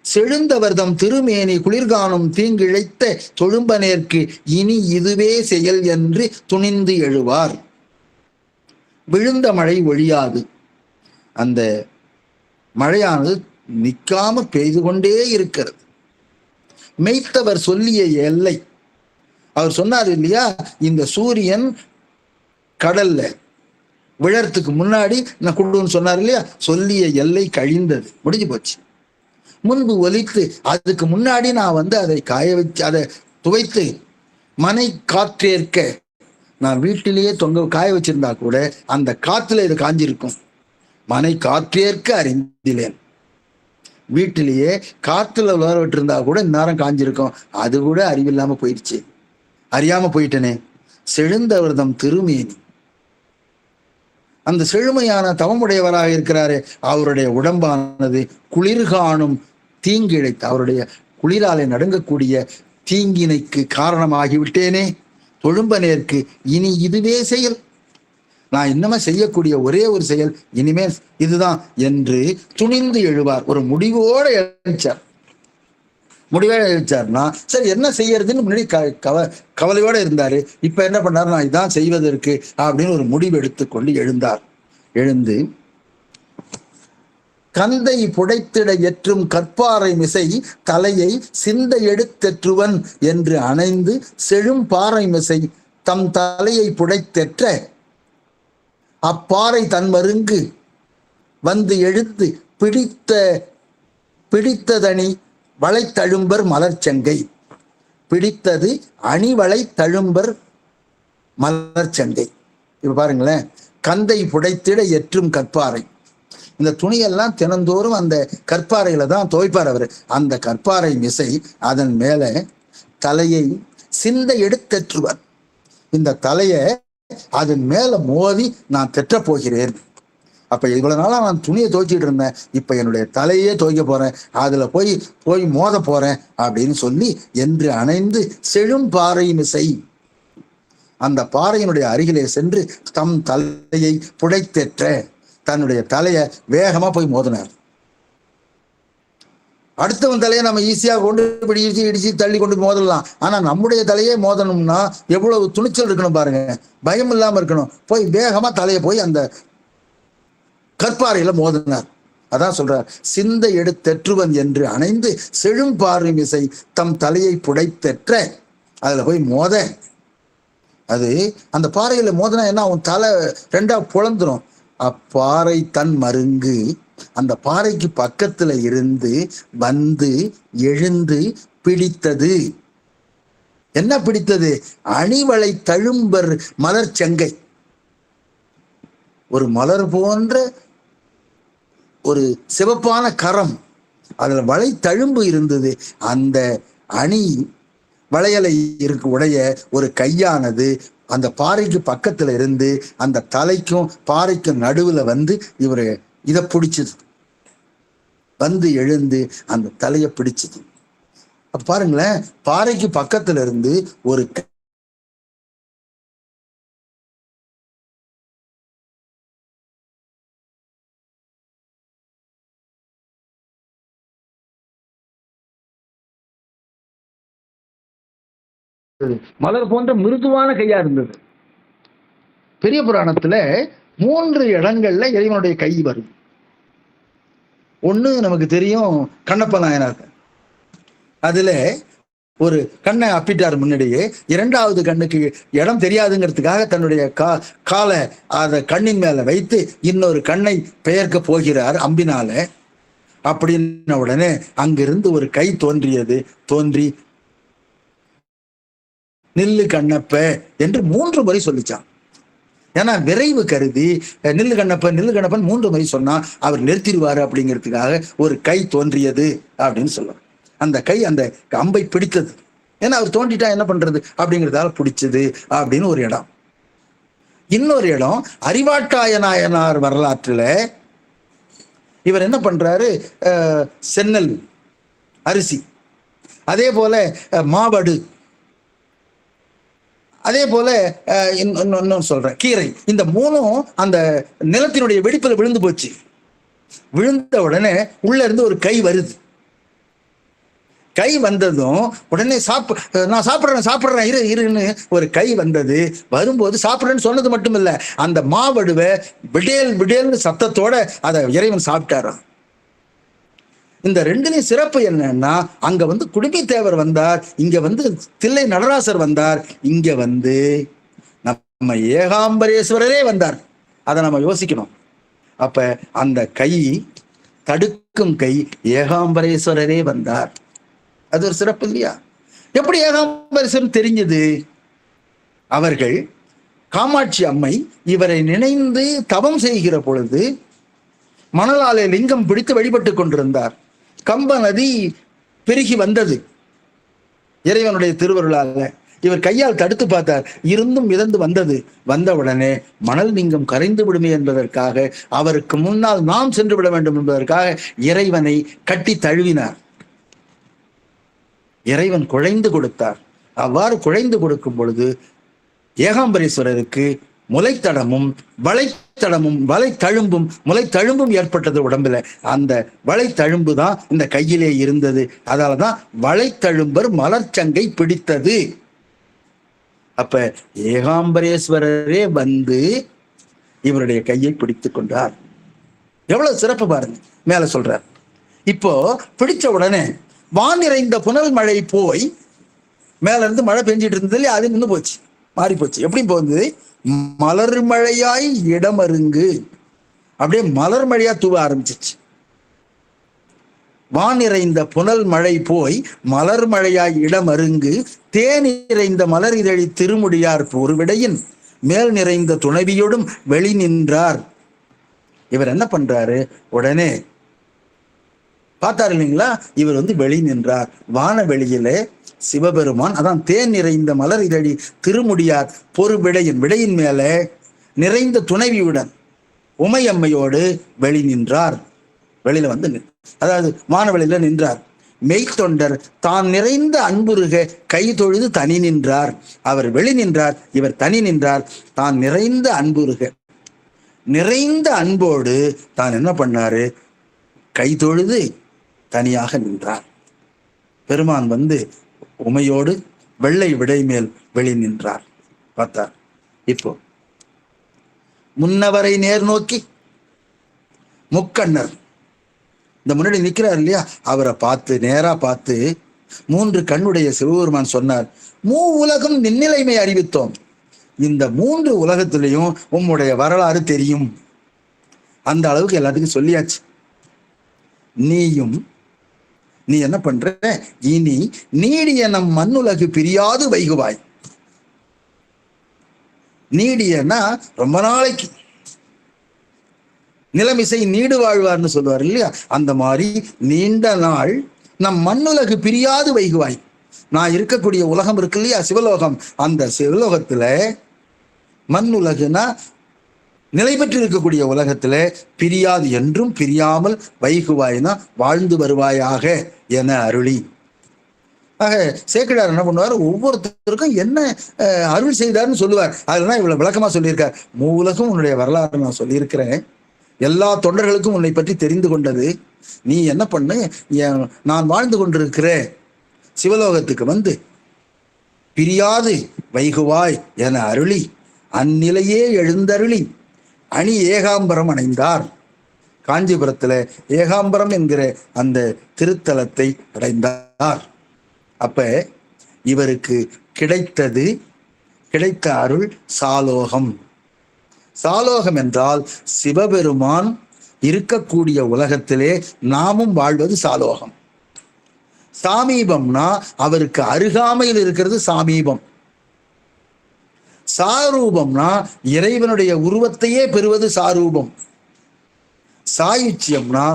செழுந்தவர்தம் திருமேனி குளிர்காணும் தீங்கிழைத்த தொழும்பனேற்கு இனி இதுவே செயல் என்று துணிந்து எழுவார். விழுந்த மழை ஒழியாது, அந்த மழையானது நிற்காம பெய்து கொண்டே இருக்கிறது. மெய்த்தவர் சொல்லிய எல்லை, அவர் சொன்னார் இல்லையா, இந்த சூரியன் கடல்ல விழறதுக்கு முன்னாடி நான் கொடுன்னு சொன்னார் இல்லையா, சொல்லிய எல்லை கழிந்தது, முடிஞ்சு போச்சு. முன்பு ஒலித்து, அதுக்கு முன்னாடி நான் அதை காய வச்சு அதை துவைத்து மனை காற்றேற்க, நான் வீட்டிலேயே காய வச்சிருந்தா கூட அந்த காத்துல இது காஞ்சிருக்கும். மனை காற்றேற்க அறிந்திலேன், வீட்டிலேயே காத்துல உலர விட்டுருந்தா கூட இந்நேரம் காஞ்சிருக்கும், அது கூட அறிவில்லாம போயிடுச்சு, அறியாம போயிட்டனே. செழுந்தவர்தம் திருமேனி, அந்த செழுமையான தவமுடையவராக இருக்கிறாரே, அவருடைய உடம்பானது குளிர்காணும் தீங்கு இழைத்த அவருடைய குளிராலே நடுங்கக்கூடிய தீங்கினைக்கு காரணமாகிவிட்டேனே, தொழும்பனேற்கு இனி இதுவே செயல், நான் இன்னமே செய்யக்கூடிய ஒரே ஒரு செயல் இனிமேல் இதுதான் என்று துணிந்து எழுவார். ஒரு முடிவோட எழுச்சார். முடிவே எழுச்சார்னா சரி என்ன செய்யறதுன்னு முன்னாடி கவலையோட இருந்தாரு. இப்ப என்ன பண்ணாரு, நான் இதான் செய்வதற்கு அப்படின்னு ஒரு முடிவு எடுத்துக்கொண்டு எழுந்தார். எழுந்து கந்தை புடைத்திட எற்றும் கற்பாறை மிசை தலையை சிந்தை எடுத்தெற்றுவன் என்று அணைந்து செழும் பாறை மிசை தம் தலையை புடைத்தெற்ற அப்பாறை தன் மருங்கு வந்து எழுந்து பிடித்ததணி வளைத்தழும்பர் மலர்ச்சங்கை. பிடித்தது அணிவளை தழும்பர் மலர்ச்சங்கை. இப்ப பாருங்களேன், கந்தை புடைத்திட எற்றும் கற்பாறை. இந்த துணியெல்லாம் தினந்தோறும் அந்த கற்பாறையில தான் துவைப்பார் அவர். அந்த கற்பாறை மிசை அதன் மேல தலையை சிந்தை எடுத்தெற்றுவர். இந்த தலையை அதன் மேல மோதி நான் தெற்ற போகிறேன். அப்ப இவ்வளவு நாளா நான் துணியை துவைச்சிட்டு இருந்தேன், இப்ப என்னுடைய தலையே துவைக்க போறேன், அதுல போய் மோத போறேன் அப்படின்னு சொல்லி என்று அணைந்து செழும் பாறை மிசை, அந்த பாறையினுடைய அருகிலே சென்று தம் தலையை புடைத்தெற்ற, தன்னுடைய தலையை வேகமா போய் மோதினார். அடுத்தவன் தலையை நம்ம ஈஸியா கொண்டு இடிச்சு தள்ளி கொண்டு மோதலாம். ஆனா நம்முடைய தலையே மோதணும்னா எவ்வளவு துணிச்சல் இருக்கணும் பாருங்க, பயம் இல்லாம இருக்கணும். போய் வேகமா தலையை போய் அந்த கற்பாறையில மோதினார். அதான் சொல்றார், சிந்தை எடுத்தெற்றுவன் என்று அணைந்து செழும் பாறை மிசை தம் தலையை புடைத்தெற்ற. அதுல போய் மோத, அது அந்த பாறையில மோதினா என்ன, அவன் தலை ரெண்டா புலந்துரும். அப்பாறை தன் மருங்கு, அந்த பாறைக்கு பக்கத்துல இருந்து வந்து எழுந்து பிடித்தது. என்ன பிடித்தது? அணிவளை தழும்பர் மலர்ச்சங்கை. ஒரு மலர் போன்ற ஒரு சிவப்பான கரம், அதுல வளை தழும்பு இருந்தது. அந்த அணி வளையலை உடைய ஒரு கையானது அந்த பாறைக்கு பக்கத்துல இருந்து அந்த தலைக்கும் பாறைக்கும் நடுவுல வந்து இவரு இதை பிடிச்சது, வந்து எழுந்து அந்த தலையை பிடிச்சது. அப்ப பாருங்களேன், பாறைக்கு பக்கத்துல இருந்து ஒரு மலர் போன்ற மிருதுவான கையா இருந்தது. பெரிய புராணத்துல 3 இடங்கள்ல இறைவனுடைய கை வரும். ஒண்ணு நமக்கு தெரியும், கண்ணப்ப நாயனார். அதுல ஒரு கண்ணை அப்பிட்டார் முன்னாடியே. 2வது கண்ணுக்கு இடம் தெரியாதுங்கிறதுக்காக தன்னுடைய காலை அத கண்ணின் மேல வைத்து இன்னொரு கண்ணை பெயர்க்க போகிறார் அம்பினால. அப்படின்ன உடனே அங்கிருந்து ஒரு கை தோன்றி நில்லு கண்ணப்ப என்று 3 முறை சொல்லிச்சான். ஏன்னா விரைவு கருதி நில்லு கண்ணப்பன் 3 முறை சொன்னா அவர் நிறுத்திடுவாரு அப்படிங்கிறதுக்காக ஒரு கை தோன்றியது அப்படின்னு சொல்லுவார். அந்த கை அந்த அம்பை பிடித்தது. ஏன்னா அவர் தோண்டிட்டா என்ன பண்றது அப்படிங்கிறதால பிடிச்சது அப்படின்னு ஒரு இடம். இன்னொரு இடம் அறிவாட்டாய நாயனார் வரலாற்றுல இவர் என்ன பண்றாரு, சென்னல் அரிசி, அதே போல மாவடு, அதே போல இன்னொன்னு சொல்றேன் கீரை, இந்த 3ம் அந்த நிலத்தினுடைய வெடிப்புல விழுந்து போச்சு. விழுந்த உடனே உள்ள இருந்து ஒரு கை வருது. கை வந்ததும் உடனே நான் சாப்பிட்றேன் இருன்னு ஒரு கை வந்தது. வரும்போது சாப்பிட்றேன்னு சொன்னது மட்டும் இல்ல, அந்த மாவடுவை விடேல்னு சத்தத்தோட அதை இறைவன் சாப்பிட்டாராம். இந்த 2லையும் சிறப்பு என்னன்னா, அங்க வந்து குடுமி தேவர் வந்தார், இங்க வந்து தில்லை நடராசர் வந்தார், இங்க வந்து நம்ம ஏகாம்பரேஸ்வரரே வந்தார். அதை நம்ம யோசிக்கணும். அப்ப அந்த கை, தடுக்கும் கை, ஏகாம்பரேஸ்வரரே வந்தார். அது ஒரு சிறப்பு இல்லையா? எப்படி ஏகாம்பரேஸ்வரன் தெரிஞ்சது? அவர்கள் காமாட்சி அம்மை இவரை நினைந்து தவம் செய்கிற பொழுது மணலாலே லிங்கம் பிடித்து வழிபட்டு கொண்டிருந்தார். கம்ப நதி பெருகி வந்தது இறைவனுடைய திருவருளால. இவர் கையால் தடுத்து பார்த்தார், இருந்தும் மிதந்து வந்தது. வந்தவுடனே மணல் லிங்கம் கரைந்து விடுமே என்பதற்காக, அவருக்கு முன்னால் நாம் சென்று விட வேண்டும் என்பதற்காக இறைவனை கட்டி தழுவினார். இறைவன் குழைந்து கொடுத்தார். அவ்வாறு குழைந்து கொடுக்கும் பொழுது ஏகாம்பரேஸ்வரருக்கு முளைத்தடமும் முளைத்தழும்பும் ஏற்பட்டது உடம்புல. அந்த வளைத்தழும்பு தான் இந்த கையிலே இருந்தது. அதனாலதான் வளைத்தழும்பர் மலர்ச்சங்கை பிடித்தது. அப்ப ஏகாம்பரேஸ்வரரே வந்து இவருடைய கையை பிடித்துக் கொண்டார். எவ்வளவு சிறப்பு பாருங்க. மேல சொல்றார். இப்போ பிடிச்ச உடனே வான் நிறைந்த புனல் மழை போய் மேல இருந்து மழை பெஞ்சிட்டு இருந்தது, அது நின்று போச்சு, மாறி போச்சு. எப்படி போகுது? மலர் மழையாய் இடமருங்கு, அப்படியே மலர் மழையா தூவ ஆரம்பிச்சிச்சு. வான் நிறைந்த புனல் மழை போய் மலர் மழையாய் இடமருங்கு தேன் நிறைந்த மலர் இதழி திருமுடியார் ஒரு விடையின் மேல் நிறைந்த துணைவியோடும் வெளி நின்றார். இவர் என்ன பண்றாரு? உடனே பார்த்தார் இல்லைங்களா, இவர் வந்து வெளி நின்றார். வான வெளியிலே சிவபெருமான், அதான் தேன் நிறைந்த மலர் இதழி திருமுடியார் பொறு விடையின் மேல நிறைந்த துணைவியுடன் உமையம்மையோடு வெளி நின்றார். வெளியில வந்து அதாவது வானவெளியில நின்றார். மெய்த்தொண்டர் தான் நிறைந்த அன்புருக கை தொழுது தனி நின்றார். அவர் வெளி நின்றார், இவர் தனி நின்றார். தான் நிறைந்த அன்புருக, நிறைந்த அன்போடு தான் என்ன பண்ணாரு? கை தொழுது தனியாக நின்றார். பெருமான் வந்து உமையோடு வெள்ளை விடை மேல் வெளி நின்றார். பார்த்தார். இப்போ முன்னவரை நேர் நோக்கி முக்கண்ணர் இந்த முன்னாடி நிற்கிறார் இல்லையா, அவரை பார்த்து நேரா பார்த்து 3 கண்ணுடைய சிவபெருமான் சொன்னார், உலகம் நின்னிலைமை அறிவித்தோம். இந்த 3 உலகத்திலையும் உம்முடைய வரலாறு தெரியும். அந்த அளவுக்கு எல்லாத்துக்கும் சொல்லியாச்சு. நீ என்ன பண்ற? இனி நீடிய நம் மண்ணுலகு பிரியாது வைகுவாய். நீடியன்னா ரொம்ப நாளைக்கு, நிலமிசை நீடு வாழ்வார்னு சொல்லுவார் இல்லையா, அந்த மாதிரி நீண்ட நாள் நம் மண்ணுலகு பிரியாது வைகுவாய். நான் இருக்கக்கூடிய உலகம் இருக்கு இல்லையா, சிவலோகம், அந்த சிவலோகத்துல மண்ணுலகுனா நிலை பெற்று இருக்கக்கூடிய உலகத்துல பிரியாது, என்றும் பிரியாமல் வைகுவாய்னா வாழ்ந்து வருவாயாக என அருளி. ஆக சேக்கிழார் என்ன பண்ணுவார்? ஒவ்வொருத்தருக்கும் என்ன அருள் செய்தார்னு சொல்லுவார். அதுலதான் இவ்வளவு விளக்கமா சொல்லியிருக்கார். உலகம் உன்னுடைய வரலாறு நான் சொல்லியிருக்கிறேன், எல்லா தொண்டர்களுக்கும் உன்னை பற்றி தெரிந்து கொண்டது. நீ என்ன பண்ணு? நான் வாழ்ந்து கொண்டிருக்கிற சிவலோகத்துக்கு வந்து பிரியாது வைகுவாய் என அருளி அந்நிலையே எழுந்தருளி அணி ஏகாம்பரம் அடைந்தார். காஞ்சிபுரத்துல ஏகாம்பரம் என்கிற அந்த திருத்தலத்தை அடைந்தார். அப்ப இவருக்கு கிடைத்த அருள் சாலோகம். சாலோகம் என்றால் சிவபெருமான் இருக்கக்கூடிய உலகத்திலே நாமும் வாழ்வது சாலோகம். சாமீபம்னா அவருக்கு அருகாமையில் இருக்கிறது சாமீபம். சாரூபம்னா இறைவனுடைய உருவத்தையே பெறுவது சாரூபம். சாயுச்சியம்னா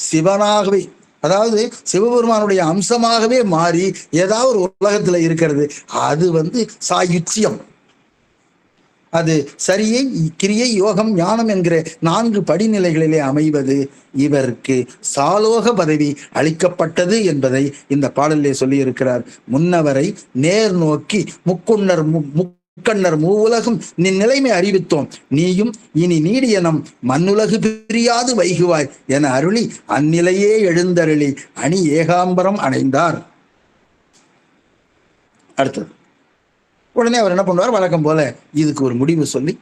சிவனாகவே, அதாவது சிவபெருமானுடைய அம்சமாகவே மாறி ஏதாவது ஒரு உலகத்துல இருக்கிறது, அது வந்து சாயுச்சியம். அது சரியை, கிரியை, யோகம், ஞானம் என்கிற 4 படிநிலைகளிலே அமைவது. இவருக்கு சாலோக பதவி அளிக்கப்பட்டது என்பதை இந்த பாடலிலே சொல்லி இருக்கிறார். முன்னவரை நேர் நோக்கி முக்கண்ணர் மூவுலகும் நின் நிலைமை அறிவித்தோம். நீயும் இனி நீடிய நம் மண்ணுலகு பிரியாது வைகுவாய் என அருளி அந்நிலையே எழுந்தருளி அணி ஏகாம்பரம் அடைந்தார். அடுத்தது உடனே அவர் என்ன பண்ணுவார்? வழக்கம் போல இதுக்கு ஒரு முடிவு சொல்லி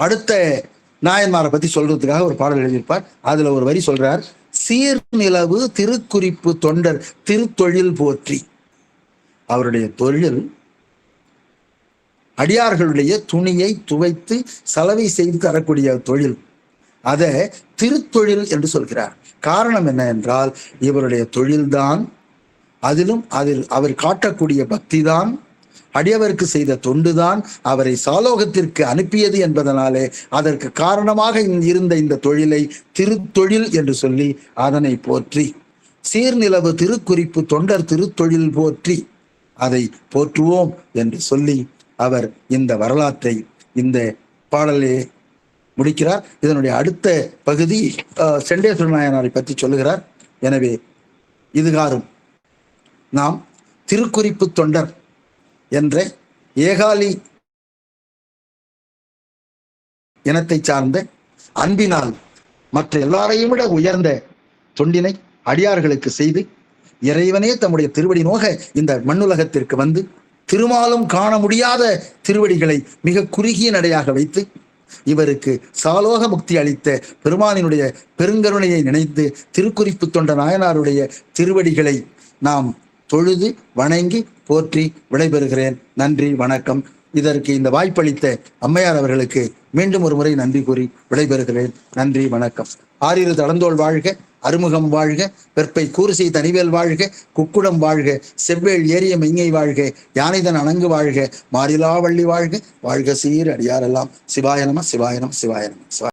அடுத்த நாயன்மாரை பத்தி சொல்றதுக்காக ஒரு பாடல் எழுதியிருப்பார். அதுல ஒரு வரி சொல்றார், சீர்நிலவு திருக்குறிப்பு தொண்டர் திருத்தொழில் போற்றி. அவருடைய தொழில் அடியார்களுடைய துணியை துவைத்து சலவை செய்து தரக்கூடிய தொழில், அதை திருத்தொழில் என்று சொல்கிறார். காரணம் என்ன என்றால் இவருடைய தொழில்தான், அதில் அவர் காட்டக்கூடிய பக்தி தான், அடியவருக்கு செய்த தொண்டுதான் அவரை சாலோகத்திற்கு அனுப்பியது என்பதனாலே அதற்கு காரணமாக இருந்த இந்த தொழிலை திருத்தொழில் என்று சொல்லி அதனை போற்றி, சீர்நிலவு திருக்குறிப்பு தொண்டர் திருத்தொழில் போற்றி அதை போற்றுவோம் என்று சொல்லி அவர் இந்த வரலாற்றை இந்த பாடலே முடிக்கிறார். இதனுடைய அடுத்த பகுதி செண்டேஸ்வர நாயனாரை பற்றி சொல்லுகிறார். எனவே இதுகாரும் நாம் திருக்குறிப்பு தொண்டர் என்ற ஏகாலி இனத்தை சார்ந்த அன்பினால் மற்ற எல்லாரையும் விட உயர்ந்த தொண்டினை அடியார்களுக்கு செய்து இறைவனே தம்முடைய திருவடி நோக இந்த மண்ணுலகத்திற்கு வந்து திருமாலும் காண முடியாத திருவடிகளை மிக குறுகிய நடையாக வைத்து இவருக்கு சாலோக முக்தி அளித்த பெருமானினுடைய பெருங்கருணையை நினைத்து திருக்குறிப்பு தொண்ட நாயனாருடைய திருவடிகளை நாம் தொழுது வணங்கி போற்றி விடைபெறுகிறேன். நன்றி, வணக்கம். இதற்கு இந்த வாய்ப்பளித்த அம்மையார் அவர்களுக்கு மீண்டும் ஒரு முறை நன்றி கூறி விடைபெறுகிறேன். நன்றி, வணக்கம். ஆறிரு தடந்தோள் வாழ்க, அறுமுகம் வாழ்க, வெற்பை கூறுசை தனிவேல் வாழ்க, குக்குடம் வாழ்க, செவ்வேள் ஏரிய மெய்ஞை வாழ்க, யானைதன் அணங்கு வாழ்க, மாறிலா வள்ளி வாழ்க, வாழ்க சீர் அடியாரெல்லாம். சிவாய நம, சிவாய நம, சிவாய நம.